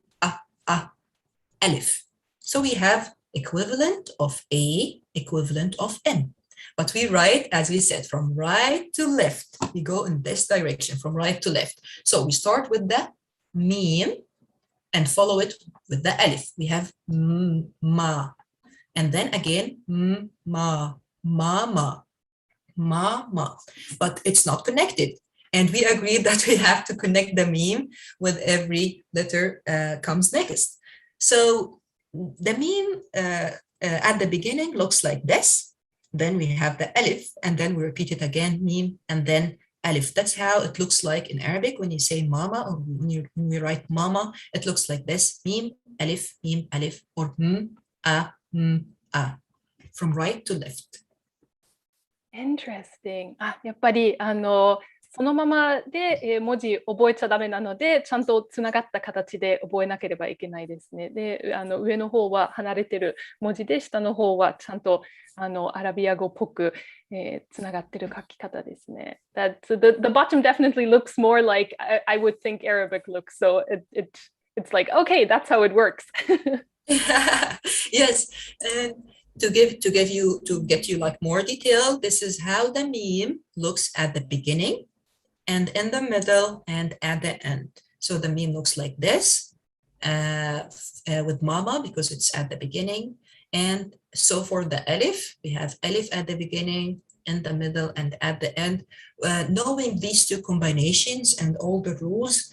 alif. So we have equivalent of A, equivalent of M. But we write, as we said, from right to left. We go in this direction, from right to left. So we start with the meme and follow it with the alif. We have ma. And then again, ma, mama. mama, but it's not connected. And we agreed that we have to connect the meme with every letter comes next. So the meme at the beginning looks like this. Then we have the alif, and then we repeat it again, meme, and then alif. That's how it looks like in Arabic when you say mama, or when we write mama, it looks like this, meme, alif, or a, from right to left. Interesting. やっぱりそのままで文字覚えちゃダメなので、ちゃんとつながった形で覚えなければいけないですね。で、上の方は離れてる文字で、下の方はちゃんとアラビア語っぽくつながってる書き方ですね。The bottom definitely looks more like I would think Arabic looks, so it's like, okay, that's how it works. Yes, and to get you like more detail, this is how the meme looks at the beginning and in the middle and at the end. So the meme looks like this with mama because it's at the beginning. And so for the alif, we have alif at the beginning, in the middle, and at the end. Knowing these two combinations and all the rules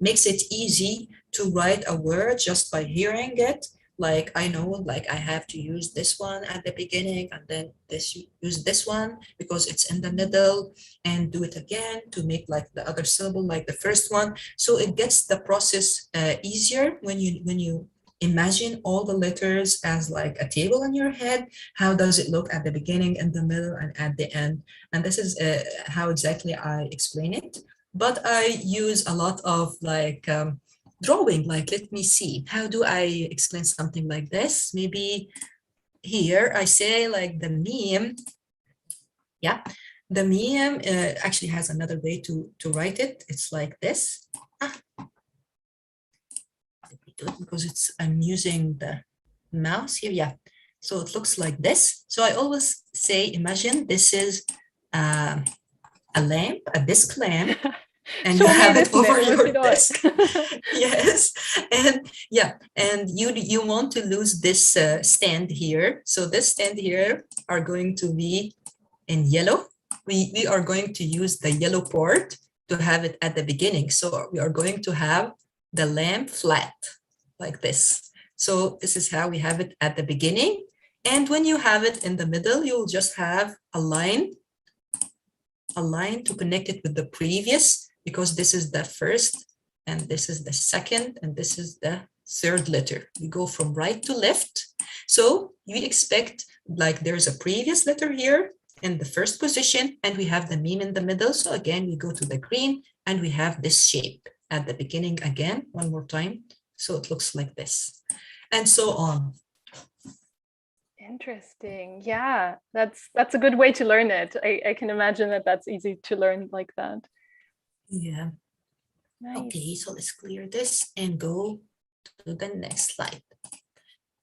makes it easy to write a word just by hearing it. Like I know, like I have to use this one at the beginning and then use this one because it's in the middle, and do it again to make like the other syllable like the first one. So it gets the process easier when you imagine all the letters as like a table in your head. How does it look at the beginning, in the middle, and at the end? And this is how exactly I explain it. But I use a lot of like drawing, like let me see, how do I explain something like this? Maybe here I say like the meme. Yeah, the meme actually has another way to write it. It's like this. Let me do it because I'm using the mouse here. Yeah, so it looks like this. So I always say, imagine this is a lamp, a disc lamp. And you have it over your desk. Yes, and yeah, and you want to lose this stand here. So this stand here are going to be in yellow. We are going to use the yellow part to have it at the beginning. So we are going to have the lamp flat like this. So this is how we have it at the beginning. And when you have it in the middle, you'll just have a line to connect it with the previous, because this is the first and this is the second and this is the third letter. We go from right to left. So you expect like there's a previous letter here in the first position and we have the meme in the middle. So again, we go to the green and we have this shape at the beginning again, one more time. So it looks like this and so on. Interesting. Yeah, that's a good way to learn it. I can imagine that that's easy to learn like that. Yeah. Nice. Okay, so let's clear this and go to the next slide.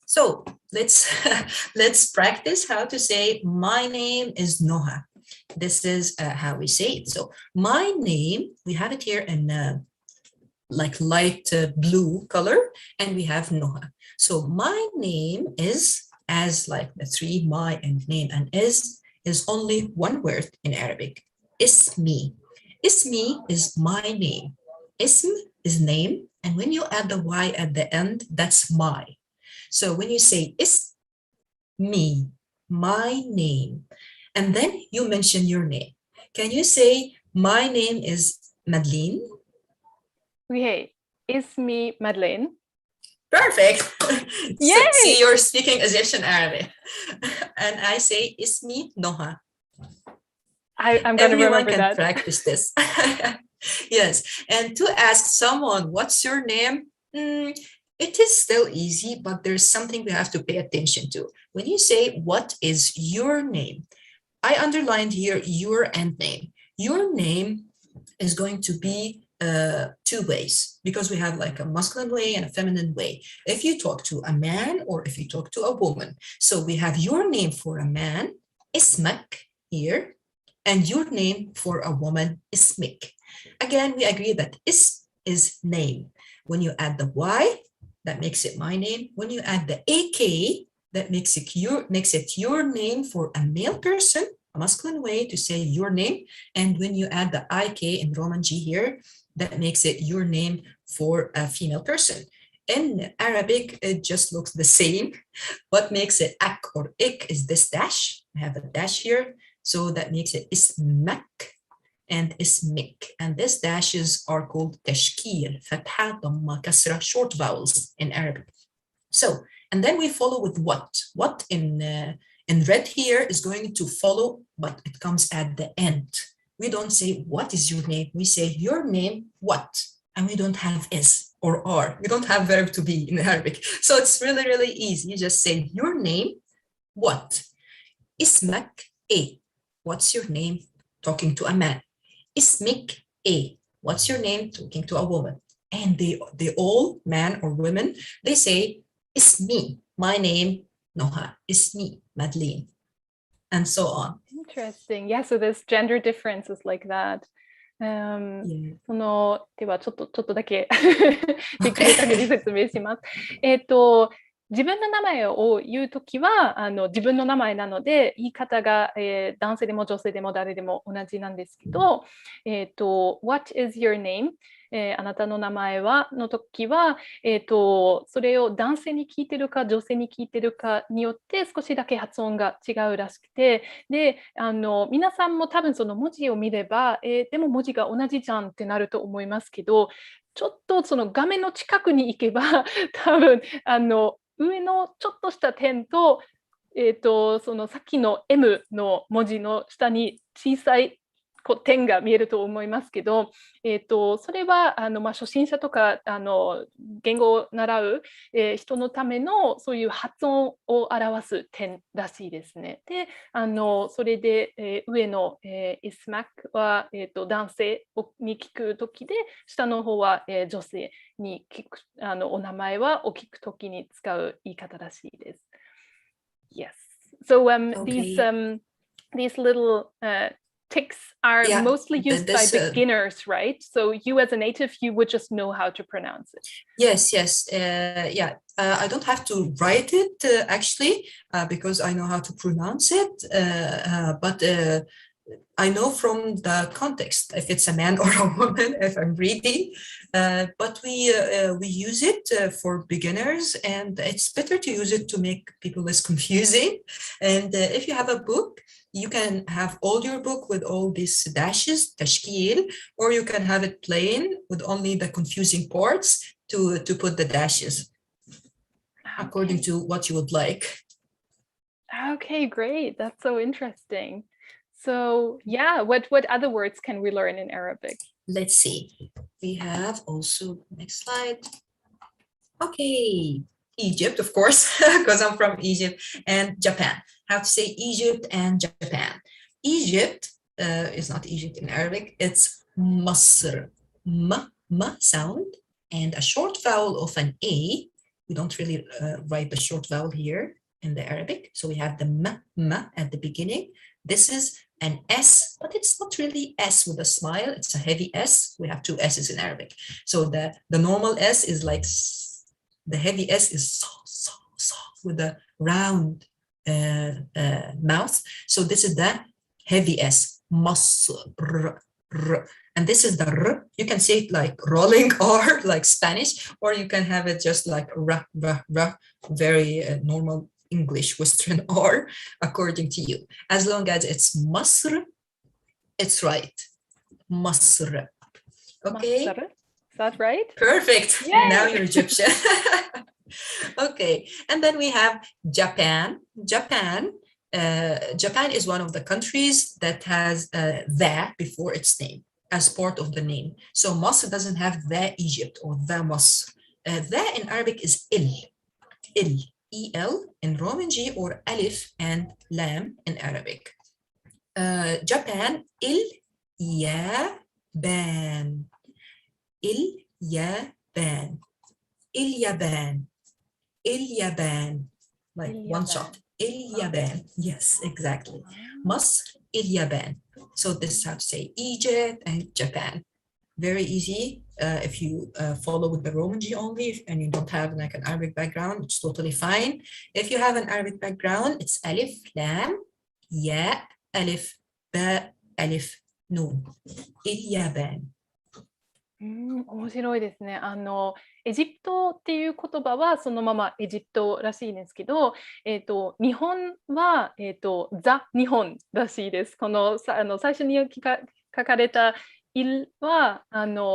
So let's practice how to say my name is Noha. This is how we say it. So my name, we have it here in like light blue color, and we have Noha. So my name is, as like the three my and name and is only one word in Arabic. Ismi. Ismi is my name. Ism is name, and when you add the y at the end, that's my. So when you say ismi, my name, and then you mention your name. Can you say my name is Madeleine? Okay, ismi Madeleine. Perfect. Yay! See, you're speaking Egyptian Arabic. And I say ismi Noha. I'm going to remember that. Everyone can practice this. Yes. And to ask someone, what's your name? It is still easy, but there's something we have to pay attention to. When you say, what is your name? I underlined here your and name. Your name is going to be two ways, because we have like a masculine way and a feminine way. If you talk to a man or if you talk to a woman. So we have your name for a man, ismak here, and your name for a woman, ismik. Again, we agree that is name. When you add the y, that makes it my name. When you add the ak, that makes it your name for a male person, a masculine way to say your name. And when you add the IK in Roman G here, that makes it your name for a female person. In Arabic, it just looks the same. What makes it ak or ik is this dash. I have a dash here. So that makes it ismak and ismik. And these dashes are called tashkil, fatha, dhamma, kasra, short vowels in Arabic. So, and then we follow with what. What in red here is going to follow, but it comes at the end. We don't say, what is your name? We say, your name, what? And we don't have is or are. We don't have verb to be in Arabic. So it's really, really easy. You just say, your name, what? Ismak, A. What's your name? Talking to a man. Ismik, A. What's your name? Talking to a woman. And they all, man or women, they say, Ismi, my name, Noha. Ismi, Madeleine. And so on. Interesting. Yeah, so there's gender differences like that. そのではちょっとだけできる限り説明します。自分の名前を言うときは自分の名前なので言い方が、男性でも女性でも誰でも同じなんですけど、What is your name? あなたの名前はのときは、それを男性に聞いてるか女性に聞いてるかによって少しだけ発音が違うらしくて、で皆さんも多分その文字を見れば、でも文字が同じじゃんってなると思いますけど、ちょっとその画面の近くに行けば多分上のちょっとした点と、そのさっきの M の文字の下に小さい点が見えると思いますけど、それは初心者とか言語を習う、人のためのそういう発音を表す点らしいですね。で、それで、上の、ismak は、男性に聞くときで、下の方は、女性に聞くお名前はを聞くときに使う言い方らしいです。Yes. So okay. these little ticks are mostly used by beginners, right? So you as a native, you would just know how to pronounce it. Yes. I don't have to write it actually because I know how to pronounce it. But I know from the context if it's a man or a woman if I'm reading. But we use it for beginners, and it's better to use it to make people less confusing. And if you have a book, you can have all your book with all these dashes, tashkil, or you can have it plain with only the confusing parts to put the dashes according to what you would like. Okay, great. That's so interesting. So yeah, what other words can we learn in Arabic? Let's see. We have also, next slide. Okay, Egypt, of course, because I'm from Egypt, and Japan. How to say Egypt and Japan. Egypt is not Egypt in Arabic, it's Masr. M sound and a short vowel of an A. We don't really write the short vowel here in the Arabic. So we have the m at the beginning. This is an S, but it's not really S with a smile. It's a heavy S. We have two S's in Arabic. So the normal S is like, the heavy S is with a round mouth. So this is the heavy S, Masr. And this is the R. You can say it like rolling R, like Spanish, or you can have it just like R, very normal English Western R, according to you. As long as it's Masr, it's right. Masr. Okay. Masr. Is that right? Perfect. Yay! Now you're Egyptian. Okay. And then we have Japan. Japan is one of the countries that has the before its name as part of the name. So Masr doesn't have the Egypt or the Masr. The in Arabic is il, E-L in Roman G, or Alif and Lam in Arabic. Japan, Il-Yaban. Il-Yaban. Il-Yaban. Il-Yaban. Like one shot. Il-Yaban. Yes, exactly. Masr, Il-Yaban. So this is how to say Egypt and Japan. Very easy. If you follow with the Roman G only and you don't have like an Arabic background, it's totally fine. If you have an Arabic background, it's Alif, Lam, Ya, ألف باء ألف نون اليابان. 面白いですね。エジプトっていう言葉はそのままエジプトらしいんですけど、日本は、ザ・日本らしいです。この最初に書かれたilは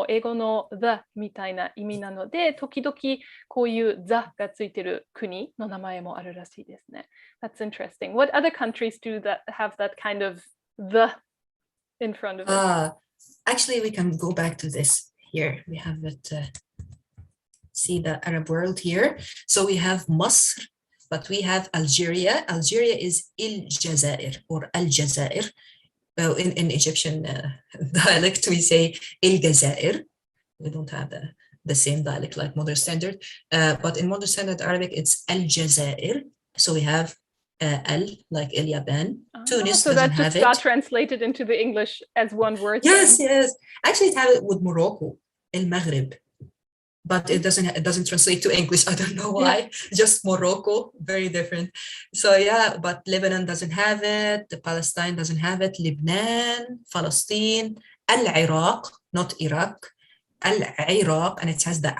英語の the みたいな意味なので、時々こういう the がついてる国の名前もあるらしいですね。That's interesting. What other countries do that have that kind of the in front of it? Actually, we can go back to this. Here we have it. See the Arab world here. So we have Masr, but we have Algeria. Algeria is Il Jazair or Al Jazair. In Egyptian dialect, we say Il Jazair. We don't have the same dialect like modern standard. But in modern standard Arabic, it's Al Jazair. So we have Al, like El Yaban. Tunis so doesn't that have just it. got translated into the English as one word. Yes, then. yes. Actually, it has it with Morocco, El Maghrib. But it doesn't translate to English. I don't know why. Yeah. Just Morocco, very different. So yeah, but Lebanon doesn't have it. Palestine doesn't have it. Lebanon, Palestine, Al-Iraq, not Iraq. Al-Iraq, and it has the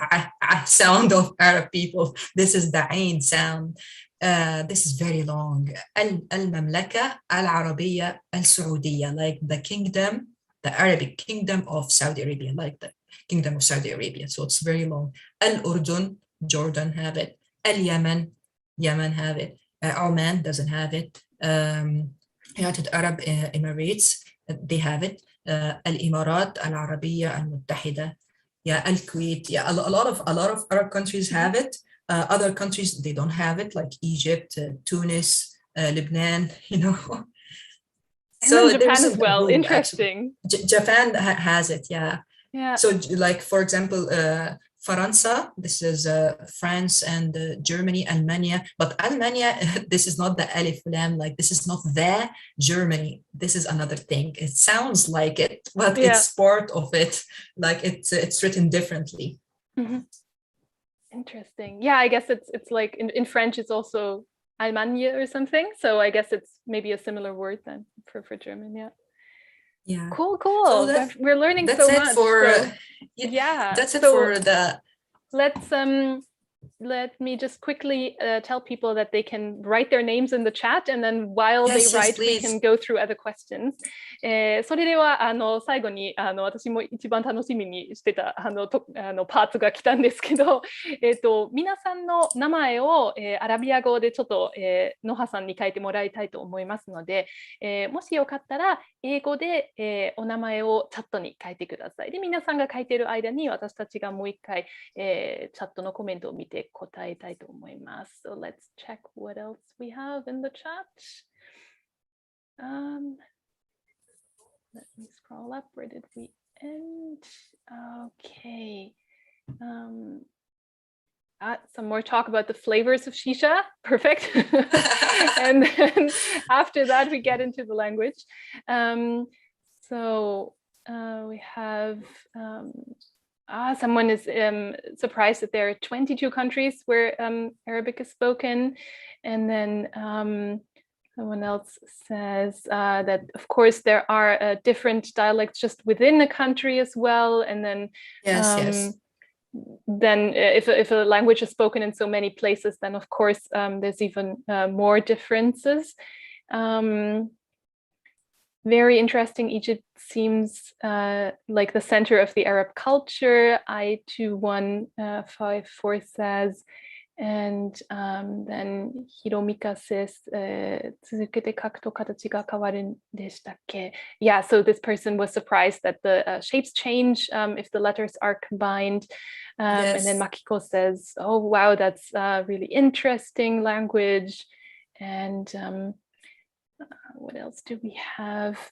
sound of Arab people. This is the Ain sound. This is very long. Al-Mamlaka, Al-Arabiya, Al-Saudiya, like the kingdom, the Arabic kingdom of Saudi Arabia, like the Kingdom of Saudi Arabia. So it's very long. Al-Urdun, Jordan have it. Al-Yemen, Yemen have it. Oman doesn't have it. United Arab Emirates, they have it. Al-Imarat, Al-Arabiya, Al-Muttahida. Yeah, Al-Kuwait. Yeah, a lot of Arab countries have it. Other countries, they don't have it, like Egypt, Tunis, Lebanon, you know. And so Japan as well. Interesting. Japan has it, yeah. Yeah. So like, for example, Faransa, this is France and Germany, Almania. But Almania, this is not the Alif Lam, like this is not the Germany. This is another thing. It sounds like it, but it's part of it. Like it's written differently. Mm-hmm. Interesting. Yeah, I guess it's like in French, it's also Allemagne or something. So I guess it's maybe a similar word then for German, yeah. Yeah. Cool. So we're learning so much. That's it for the. Let me just quickly tell people that they can write their names in the chat, and then while they write, we can go through other questions. それでは最後に私も一番楽しみにしてたパーツが来たんですけど、皆さんの名前をアラビア語でちょっとNohaさんに書いてもらいたいと思いますので、もしよかったら英語でお名前をチャットに書いてください。で、皆さんが書いている間に私たちがもう一回チャットのコメントを見て答えたいと思います。So let's check what else we have in the chat. Let me scroll up. Where did we end? Okay. Some more talk about the flavors of shisha. Perfect. And then after that, we get into the language. So we have... someone is surprised that there are 22 countries where Arabic is spoken. And then someone else says that, of course, there are different dialects just within the country as well. And then then if a language is spoken in so many places, then, of course, there's even more differences. Very interesting. Egypt seems like the center of the Arab culture. I2154 says, and then Hiromika says, 続けて書くと形が変わるんでしたっけ? Yeah, so this person was surprised that the shapes change if the letters are combined. And then Makiko says, oh, wow, that's really interesting language. And what else do we have?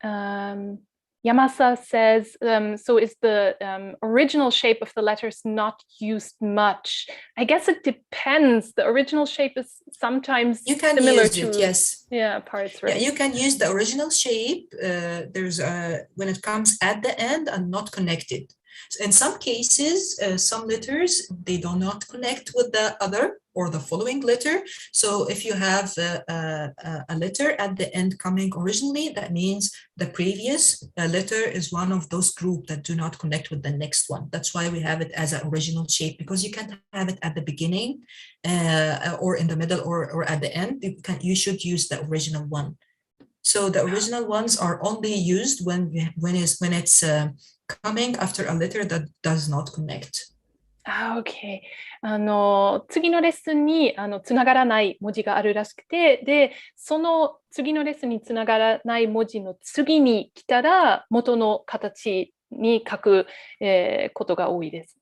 Yamasa says, so is the original shape of the letters not used much? I guess it depends. The original shape is sometimes similar to parts, right? Yeah, you can use the original shape. There's when it comes at the end and not connected. In some cases, some letters, they do not connect with the other or the following letter. So if you have a letter at the end coming originally, that means the previous letter is one of those groups that do not connect with the next one. That's why we have it as an original shape, because you can't have it at the beginning or in the middle or at the end. You should use the original one. So the original ones are only used when it's coming after a letter that does not connect. Okay. 次のレッスンにつながらない文字があるらしくて、で、その次のレッスンにつながらない文字の次に来たら元の形に書く、ことが多いです。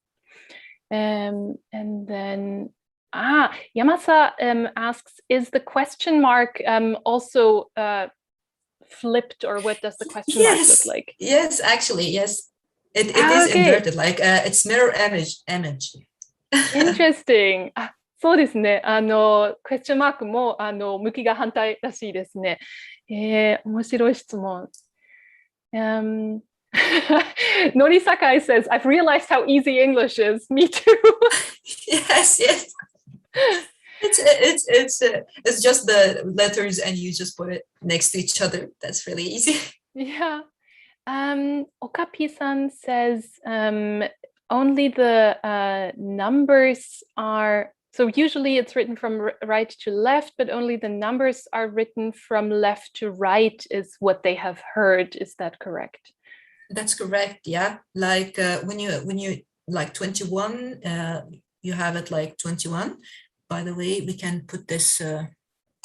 And then, Yamasa asks, is the question mark also flipped, or what does the question mark look like? Yes, actually, yes. It is inverted, like it's mirror image. Interesting. そうですね。クエスチョンマークも向きが反対らしいですね。面白い質問。Nori Sakai says, I've realized how easy English is. Me too. Yes. It's just the letters and you just put it next to each other. That's really easy. Yeah. Okapi-san says only the numbers are, so usually it's written from right to left, but only the numbers are written from left to right is what they have heard. Is that correct? That's correct, yeah. Like when you like 21, you have it like 21. By the way, we can put this,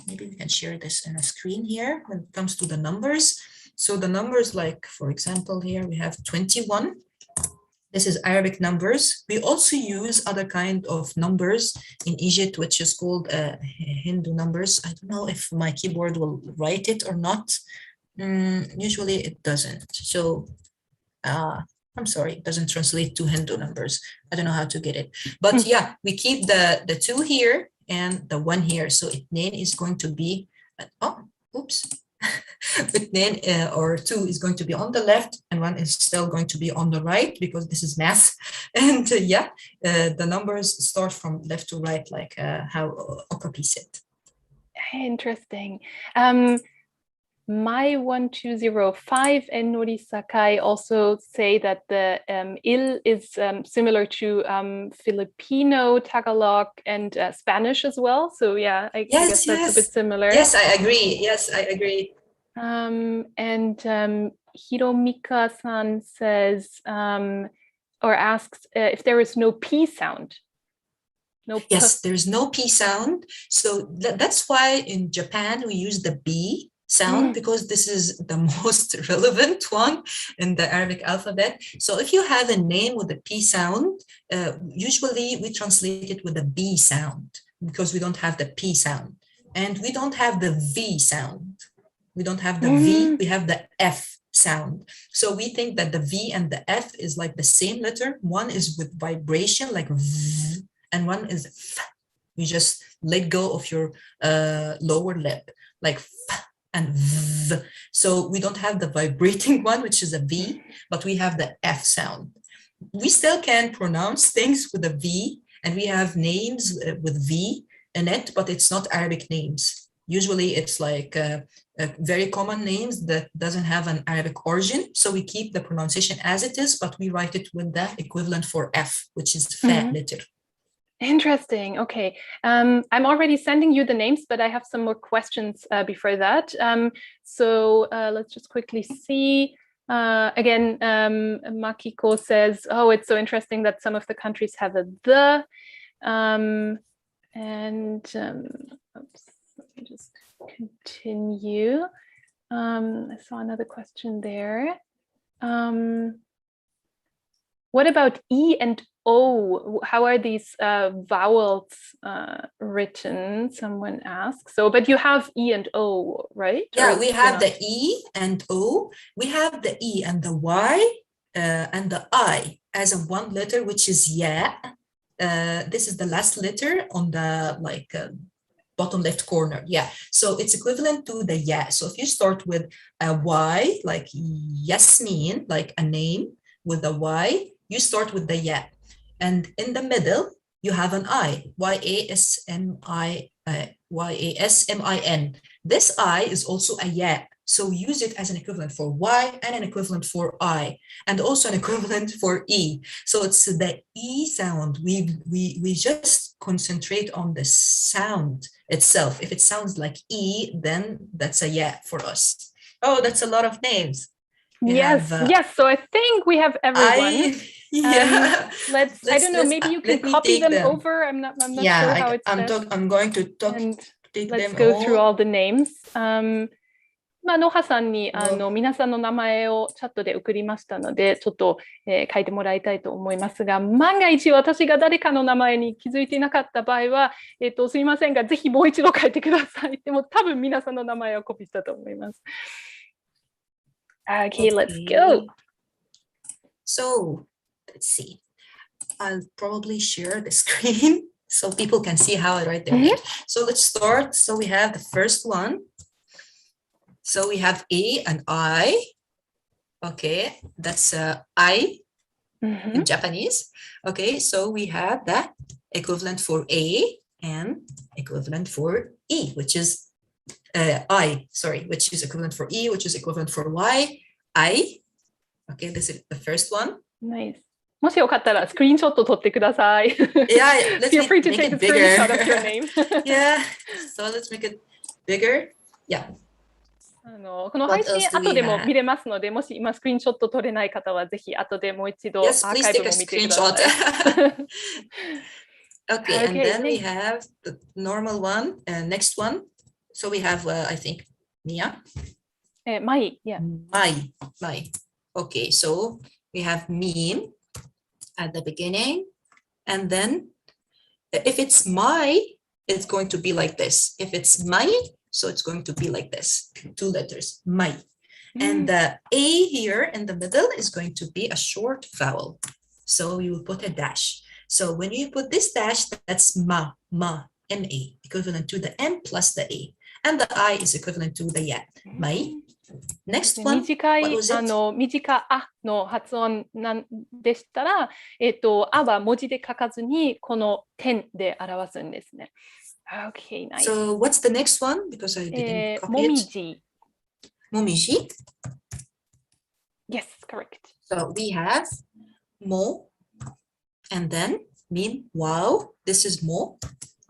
maybe we can share this in a screen here when it comes to the numbers. So the numbers, like, for example, here we have 21. This is Arabic numbers. We also use other kind of numbers in Egypt, which is called Hindu numbers. I don't know if my keyboard will write it or not. Usually it doesn't. So I'm sorry, it doesn't translate to Hindu numbers. I don't know how to get it. But yeah, we keep the 2 here and the 1 here. So itnain is going to be, itnain or 2 is going to be on the left and 1 is still going to be on the right because this is math. And the numbers start from left to right, like how Okapi said. Interesting. My 1205 and Nori Sakai also say that the il is similar to Filipino, Tagalog, and Spanish as well. So yeah, I guess that's a bit similar. Yes, I agree. And Hiromika-san says or asks if there is no P sound. Yes, there's no P sound. So that's why in Japan we use the B sound because this is the most relevant one in the Arabic alphabet. So if you have a name with a P sound, usually we translate it with a B sound because we don't have the P sound. And we don't have the V sound. We don't have the V, we have the F sound. So we think that the V and the F is like the same letter. One is with vibration, like V, and one is F. You just let go of your lower lip, like F and V. So we don't have the vibrating one, which is a V, but we have the F sound. We still can pronounce things with a V, and we have names with V in it, but it's not Arabic names. Usually it's like very common names that doesn't have an Arabic origin. So we keep the pronunciation as it is, but we write it with the equivalent for F, which is fa letter. Interesting. Okay. I'm already sending you the names, but I have some more questions before that. So let's just quickly see. Again, Makiko says, oh, it's so interesting that some of the countries have a the. Oops, let me just continue. I saw another question there. What about E and O? How are these vowels written? Someone asks. So, but you have E and O, right? Yeah, we have the E and O. We have the E and the Y and the I as a one letter, which is ya. This is the last letter on the bottom left corner. Yeah, so it's equivalent to the ya. So if you start with a Y, like Yasmin, like a name with a Y, you start with the ya. And in the middle, you have an I, Y-A-S-M-I-N. This I is also a ya. So use it as an equivalent for Y and an equivalent for I, and also an equivalent for E. So it's the E sound. We just concentrate on the sound itself. If it sounds like E, then that's a ya for us. Oh, that's a lot of names. Yes. So I think we have everyone. Yeah. I don't know. Maybe you can copy them over. I'm not sure how it's best. I'm going to talk. Let's go through all the names. ノハさんに皆さんの名前をチャットで送りましたので、ちょっと、書いてもらいたいと思いますが、万が一私が誰かの名前に気づいていなかった場合は、すみませんが、ぜひもう一度書いてください。でも多分皆さんの名前をコピーしたと思います。Okay, let's go. So, let's see. I'll probably share the screen so people can see how I write their name. So let's start. So we have the first one. So we have A and I. Okay, that's I in Japanese. Okay, so we have the equivalent for A and equivalent for E, which is which is equivalent for E, which is equivalent for Y, I. Okay, this is the first one. Nice. もしよかったらスクリーンショット撮ってください。Yeah, let's Feel free to take a screenshot of your name. Yeah, so let's make it bigger. Yeah. この配信後でも見れますので、もし今スクリーンショット撮れない方はぜひ後でもう一度アーカイブも見てください。Okay, and then we have the normal one, next one. So we have, I think, Mia. Mai, yeah. Mai. Okay, so we have mean at the beginning. And then if it's my, it's going to be like this. If it's my, so it's going to be like this, 2 letters, mai. And the A here in the middle is going to be a short vowel. So you will put a dash. So when you put this dash, that's ma, M-A, equivalent to the M plus the A. And the I is equivalent to the ya, mai. Next one, 短い短あの発音なんでしたら、あは文字で書かずにこの点で表すんですね。Okay, nice. So what's the next one? Because I didn't copy Momiji. it. Momiji? Yes, correct. So we have mo, and then mean wow. This is mo,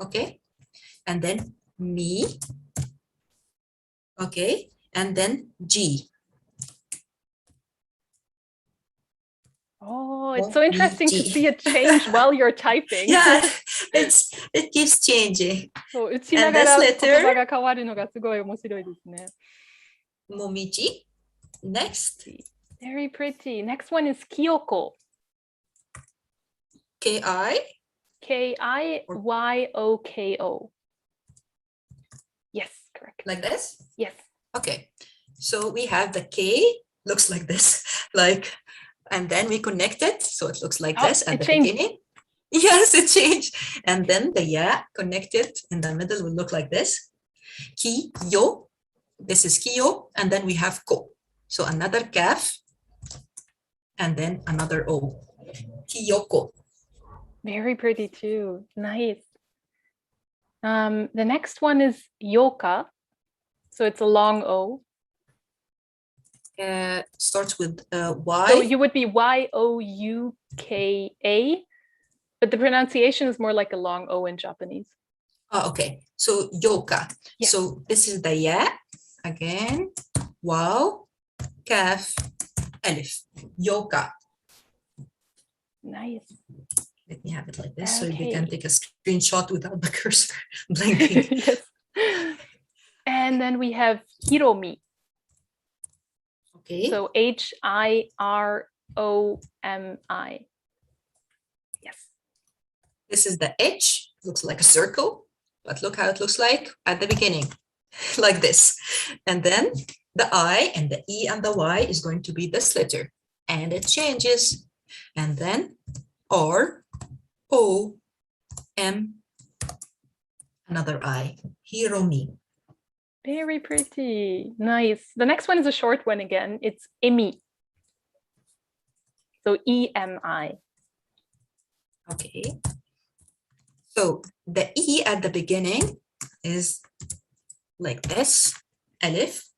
okay? And then me, okay? And then G. Oh, it's so interesting to see it change while you're typing. Yeah, it keeps changing. そう、打ちながら言葉が変わるのがすごい面白いですね。Momiji. Next. Very pretty. Next one is Kyoko. K-I? K-I-Y-O-K-O. Yes, correct. Like this? Yes. Okay. So we have the K, looks like this, like, and then we connect it. So it looks like this at the beginning. Yes, it changed. And then the ya connected in the middle will look like this. Ki, yo. This is kiyo. And then we have ko. So another kaf. And then another o. Kiyoko. Very pretty too. Nice. The next one is yoka. So it's a long O. Starts with Y. So you would be Y-O-U-K-A, but the pronunciation is more like a long O in Japanese. Oh, okay. So yoka. Yes. So this is the ya. Again. Wow. Kaf. Alif. Yoka. Nice. Let me have it like this so we can take a screenshot without the cursor blinking. Yes. And then we have Hiromi. Okay. So H-I-R-O-M-I. Yes. This is the H. Looks like a circle, but look how it looks like at the beginning, like this. And then the I and the E and the Y is going to be this letter, and it changes. And then R, O, M, another I. Hiromi. Very pretty. Nice. The next one is a short one again. It's Emi. So EMI. Okay. So the E at the beginning is like this, Alif,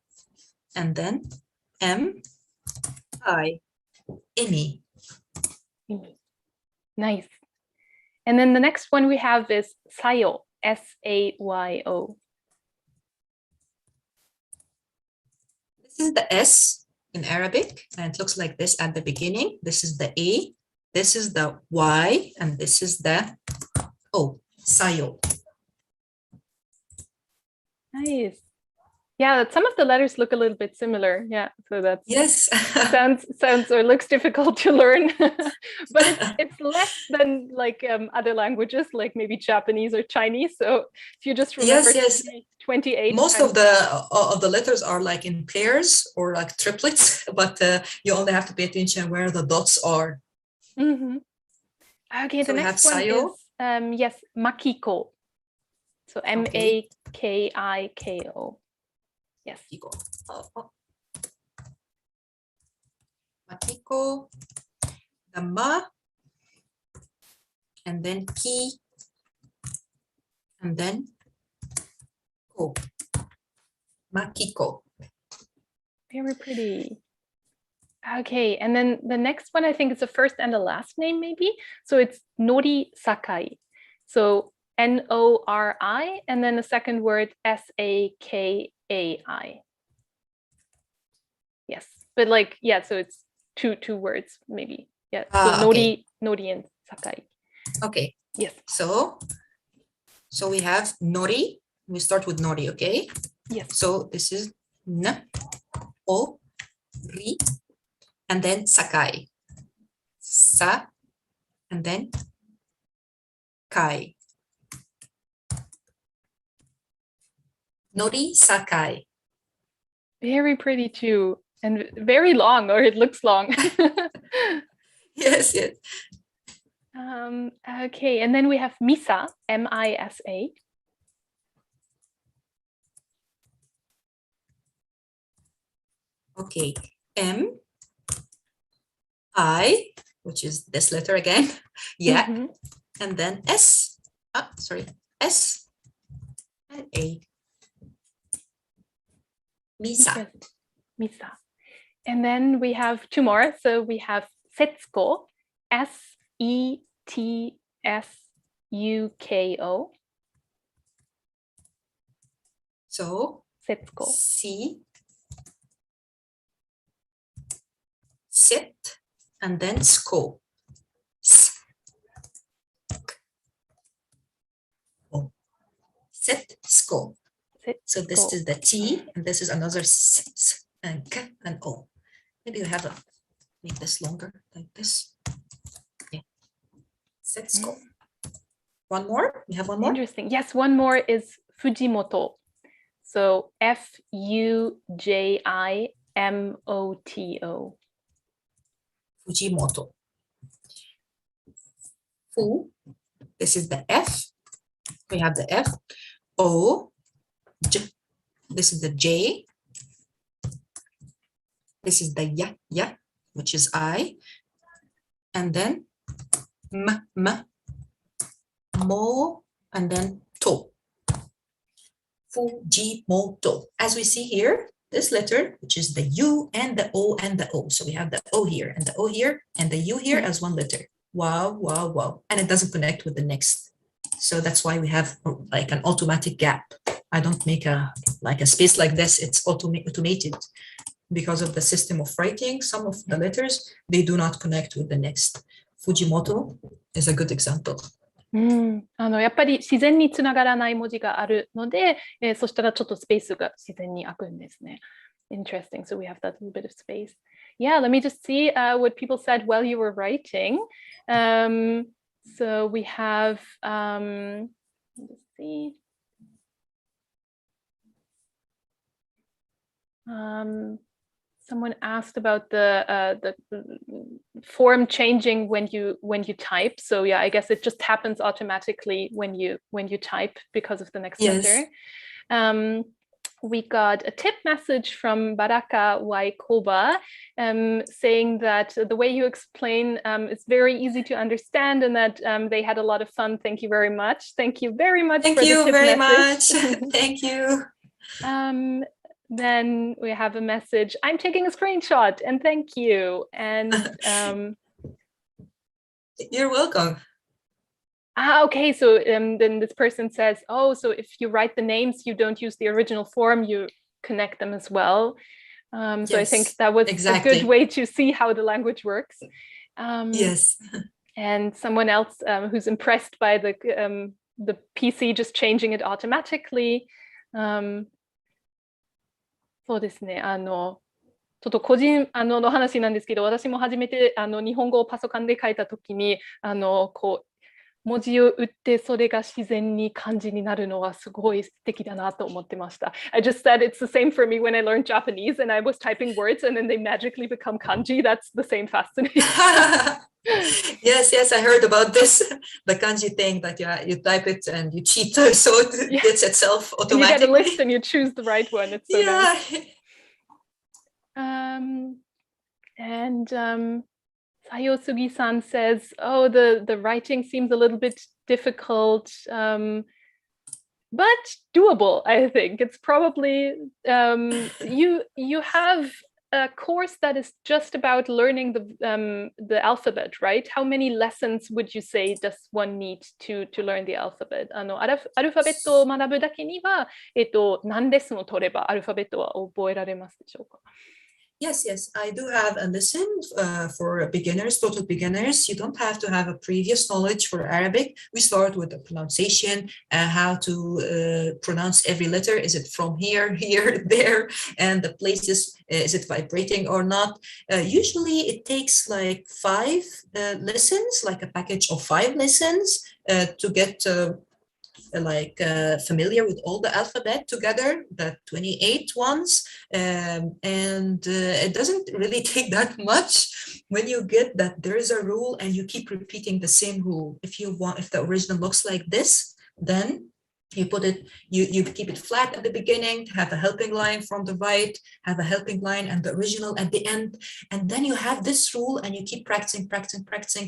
and then M-I, Imi. Nice. And then the next one we have is Sayo, S-A-Y-O. This is the S in Arabic, and it looks like this at the beginning. This is the A, this is the Y, and this is the O, Sayo. Nice. Yeah, some of the letters look a little bit similar. Yeah, so that's yes. sounds or looks difficult to learn, but it's less than like other languages, like maybe Japanese or Chinese. So if you just remember, yes. 28. Most of the letters are like in pairs or like triplets, but you only have to pay attention where the dots are. Mm-hmm. Okay, so the next one Sayo. Is yes, Makiko. So M-A-K-I-K-O. Yes. Makiko, the ma, and then ki, and then ko. Makiko. Very pretty. Okay, and then the next one I think is the first and the last name maybe. So it's Nori Sakai. So N-O-R-I, and then the second word S-A-K-A-I. Yes, but like, yeah, so it's two words maybe. Yeah, so Nori, Nori and Sakai. Okay. Yes. So we have Nori. We start with Nori, okay? Yes. So this is N, O, Ri, and then Sakai. Sa, and then Kai. Nori Sakai. Very pretty too, and very long, or it looks long. Yes. Okay, and then we have Misa, M-I-S-A. Okay, M-I, which is this letter again. Yeah, and then S. S and A. Misa. Misa. And then we have two more. So we have Setsuko, S-E-T-S-U-K-O. So Setsuko. C, sit, and then sko. Sit, sko. So this is the T, and this is another S, and K, and O. Maybe you have make this longer, like this. Yeah. Setsuko. One more? We have one more? Interesting. Yes, one more is Fujimoto. So F-U-J-I-M-O-T-O. Fujimoto. Fu. This is the F. We have the F. O. J. This is the J. This is the ya, which is I. And then M, mo, and then to. Fujimoto. As we see here, this letter, which is the U and the O and the O. So we have the O here and the O here and the U here as one letter. Wow, wow, wow. And it doesn't connect with the next. So that's why we have like an automatic gap. I don't make a space like this. It's automated because of the system of writing. Some of the letters, they do not connect with the next. Fujimoto is a good example. やっぱり自然につながらない文字があるので、そしたらちょっとスペースが自然に空くんですね。Interesting. So we have that little bit of space. Yeah, let me just see what people said while you were writing. So we have, let's see. Someone asked about the form changing when you type. So yeah, I guess it just happens automatically when you type because of the next letter. we got a tip message from Baraka Waikoba saying that the way you explain is very easy to understand and that they had a lot of fun. Thank you very much. Thank you very much Thank for you the tip very message. much. Thank you. Then we have a message. I'm taking a screenshot and thank you. And you're welcome. Okay, so then this person says, oh, so if you write the names, you don't use the original form, you connect them as well. So yes, I think that was exactly a good way to see how the language works. Yes. And someone else who's impressed by the PC just changing it automatically. そうですね。ちょっと個人の話なんですけど、私も初めて日本語をパソコンで書いたときにこう文字を打ってそれが自然に漢字になるのはすごい素敵だなと思ってました。I just said it's the same for me when I learned Japanese and I was typing words and then they magically become kanji. That's the same fascination. Yes, I heard about this, the kanji thing that you type it and you cheat, so it gets itself automatically. And you get a list and you choose the right one. It's so nice. And Sayosugi-san says, oh, the writing seems a little bit difficult, but doable, I think. It's probably, you have a course that is just about learning the alphabet, right? How many lessons would you say does one need to learn the alphabet? アルファベットを学ぶだけには、何レッスンを取ればアルファベットは覚えられますでしょうか? Yes, I do have a lesson for beginners, total beginners. You don't have to have a previous knowledge for Arabic. We start with the pronunciation, how to pronounce every letter. Is it from here, there? And the places, is it vibrating or not? Usually it takes like 5 lessons, like a package of 5 lessons to get familiar with all the alphabet together, the 28 ones, and it doesn't really take that much when you get that there is a rule and you keep repeating the same rule. If the original looks like this, then you put it, you keep it flat at the beginning, have a helping line from the right, have a helping line and the original at the end, and then you have this rule and you keep practicing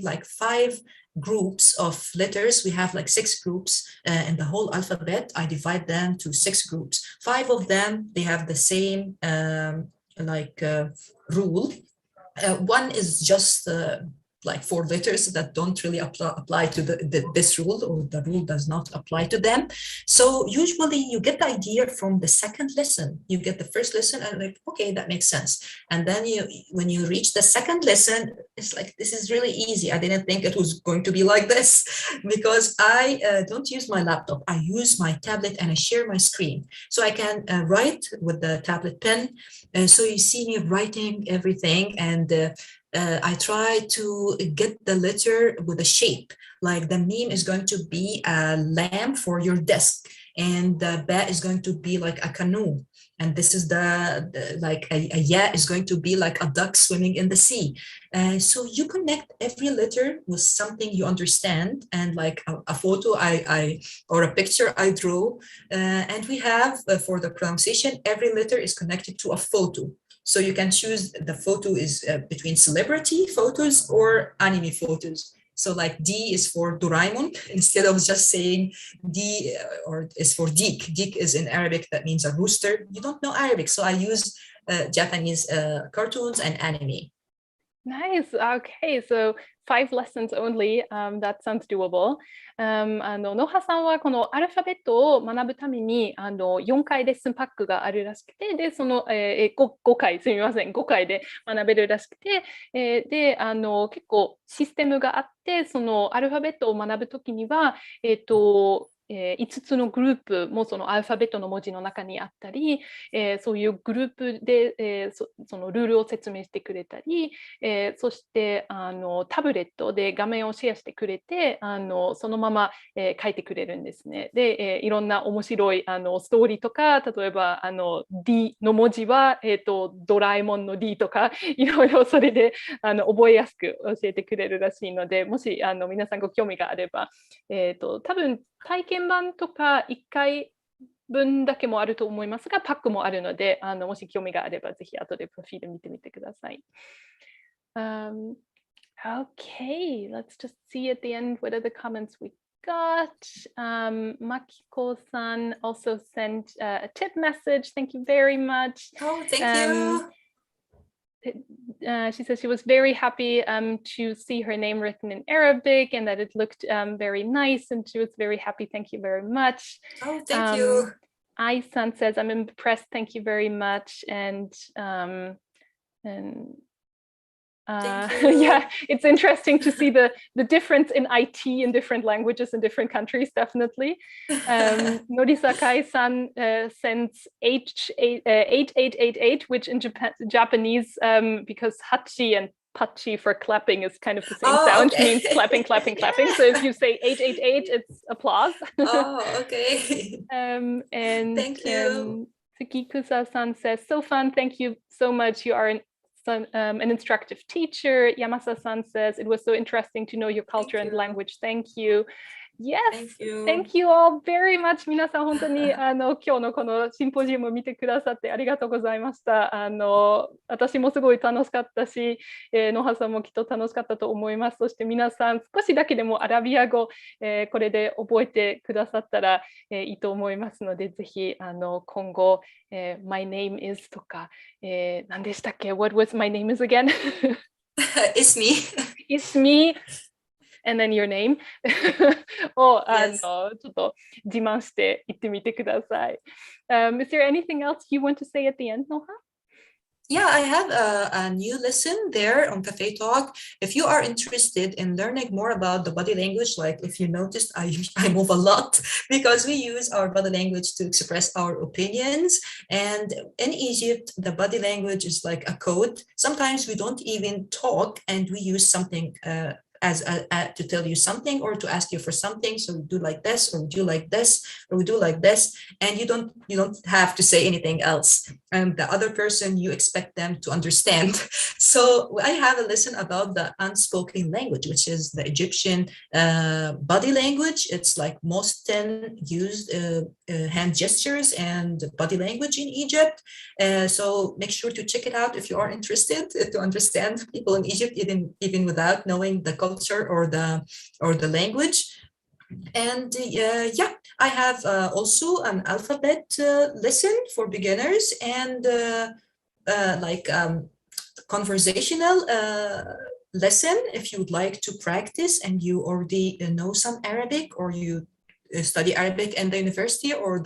like 5 groups of letters. We have like 6 groups in the whole alphabet. I divide them to 6 groups. 5 of them, they have the same rule. One is just like 4 letters that don't really apply to this rule, or the rule does not apply to them. So usually you get the idea from the second lesson. You get the first lesson and like, okay, that makes sense. And then when you reach the second lesson, it's like, this is really easy. I didn't think it was going to be like this, because I don't use my laptop. I use my tablet and I share my screen. So I can write with the tablet pen. So you see me writing everything, and I try to get the letter with a shape. Like the meme is going to be a lamp for your desk, and the ba is going to be like a canoe. And this is like a ya is going to be like a duck swimming in the sea. So you connect every letter with something you understand, and like a photo or a picture I drew. And we have for the pronunciation, every letter is connected to a photo. So you can choose, the photo is between celebrity photos or anime photos. So like D is for Doraemon, instead of just saying D, or is for Dik. Dik is in Arabic, that means a rooster. You don't know Arabic, so I use Japanese cartoons and anime. Nice. Okay, so 5 lessons only. That sounds doable. ノハさんはこのアルファベットを学ぶために4回レッスンパックがあるらしくて、でその、5回すみません5回で学べるらしくて、で結構システムがあって、そのアルファベットを学ぶときには5つのグループもそのアルファベットの文字の中にあったり、そういうグループで、そのルールを説明してくれたり、そしてタブレットで画面をシェアしてくれてそのまま、書いてくれるんですね。で、いろんな面白いストーリーとか、例えばD の文字は、ドラえもんの D とかいろいろそれで覚えやすく教えてくれるらしいので、もし皆さんご興味があれば、多分体験版とか1回文だけもあると思いますが、パックもあるので、もし興味があれば、ぜひ後でプロフィール見てみてください。Okay, let's just see at the end what are the comments we got. Makiko-san also sent a tip message. Thank you very much. Oh, thank you. She says she was very happy to see her name written in Arabic and that it looked very nice, and she was very happy. Thank you very much. Oh, thank you. Ai-san says, I'm impressed. Thank you very much. Yeah, it's interesting to see the difference in IT in different languages in different countries, definitely. Norisakai-san sends 8888, which in Japanese, because hachi and pachi for clapping is kind of the same sound, means clapping, clapping, clapping. So if you say 888, it's applause. Oh, okay. And thank you. Tsukikusa-san says, so fun. Thank you so much. You are an instructive teacher. Yamasa-san says, it was so interesting to know your culture and language. Thank you. Yes, thank you all very much. 皆さん本当に今日のこのシンポジウムを見てくださってありがとうございました。私もすごい楽しかったし、Nohaさんもきっと楽しかったと思います。そして皆さん少しだけでもアラビア語、これで覚えてくださったら、いいと思いますので、ぜひ今後、My name is とか、何でしたっけ What was my name is again? It's me. It's me.And then your name を、ちょっと自慢して言ってみてください。Is there anything else you want to say at the end, Noha? Yeah, I have a new lesson there on Cafe Talk. If you are interested in learning more about the body language, like if you noticed, I move a lot because we use our body language to express our opinions. And in Egypt, the body language is like a code. Sometimes we don't even talk and we use something as to tell you something or to ask you for something. So we do like this, or we do like this, or we do like this, and you don't have to say anything else. And the other person, you expect them to understand. So I have a lesson about the unspoken language, which is the Egyptian body language. It's like most used hand gestures and body language in Egypt. So make sure to check it out if you are interested to understand people in Egypt, even without knowing the culture or the language. And yeah, I have also an alphabet lesson for beginners and conversational lesson if you would like to practice and you already know some Arabic, or you study Arabic in the university or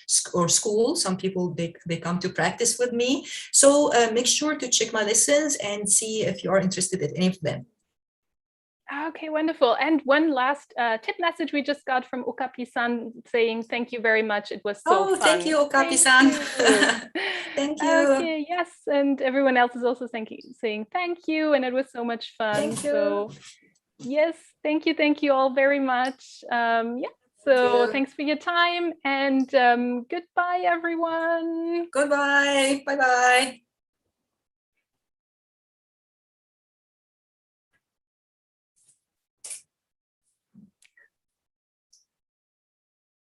school. Some people they come to practice with me. So make sure to check my lessons and see if you are interested in any of them. Okay, wonderful. And one last tip message we just got from Okapi-san saying thank you very much. It was so fun. Thank you, Okapi-san. Thank you. Okay, yes, and everyone else is also saying thank you, and it was so much fun. Thank you. So yes, thank you all very much. Yeah. So thanks for your time, and goodbye, everyone. Goodbye. Bye-bye.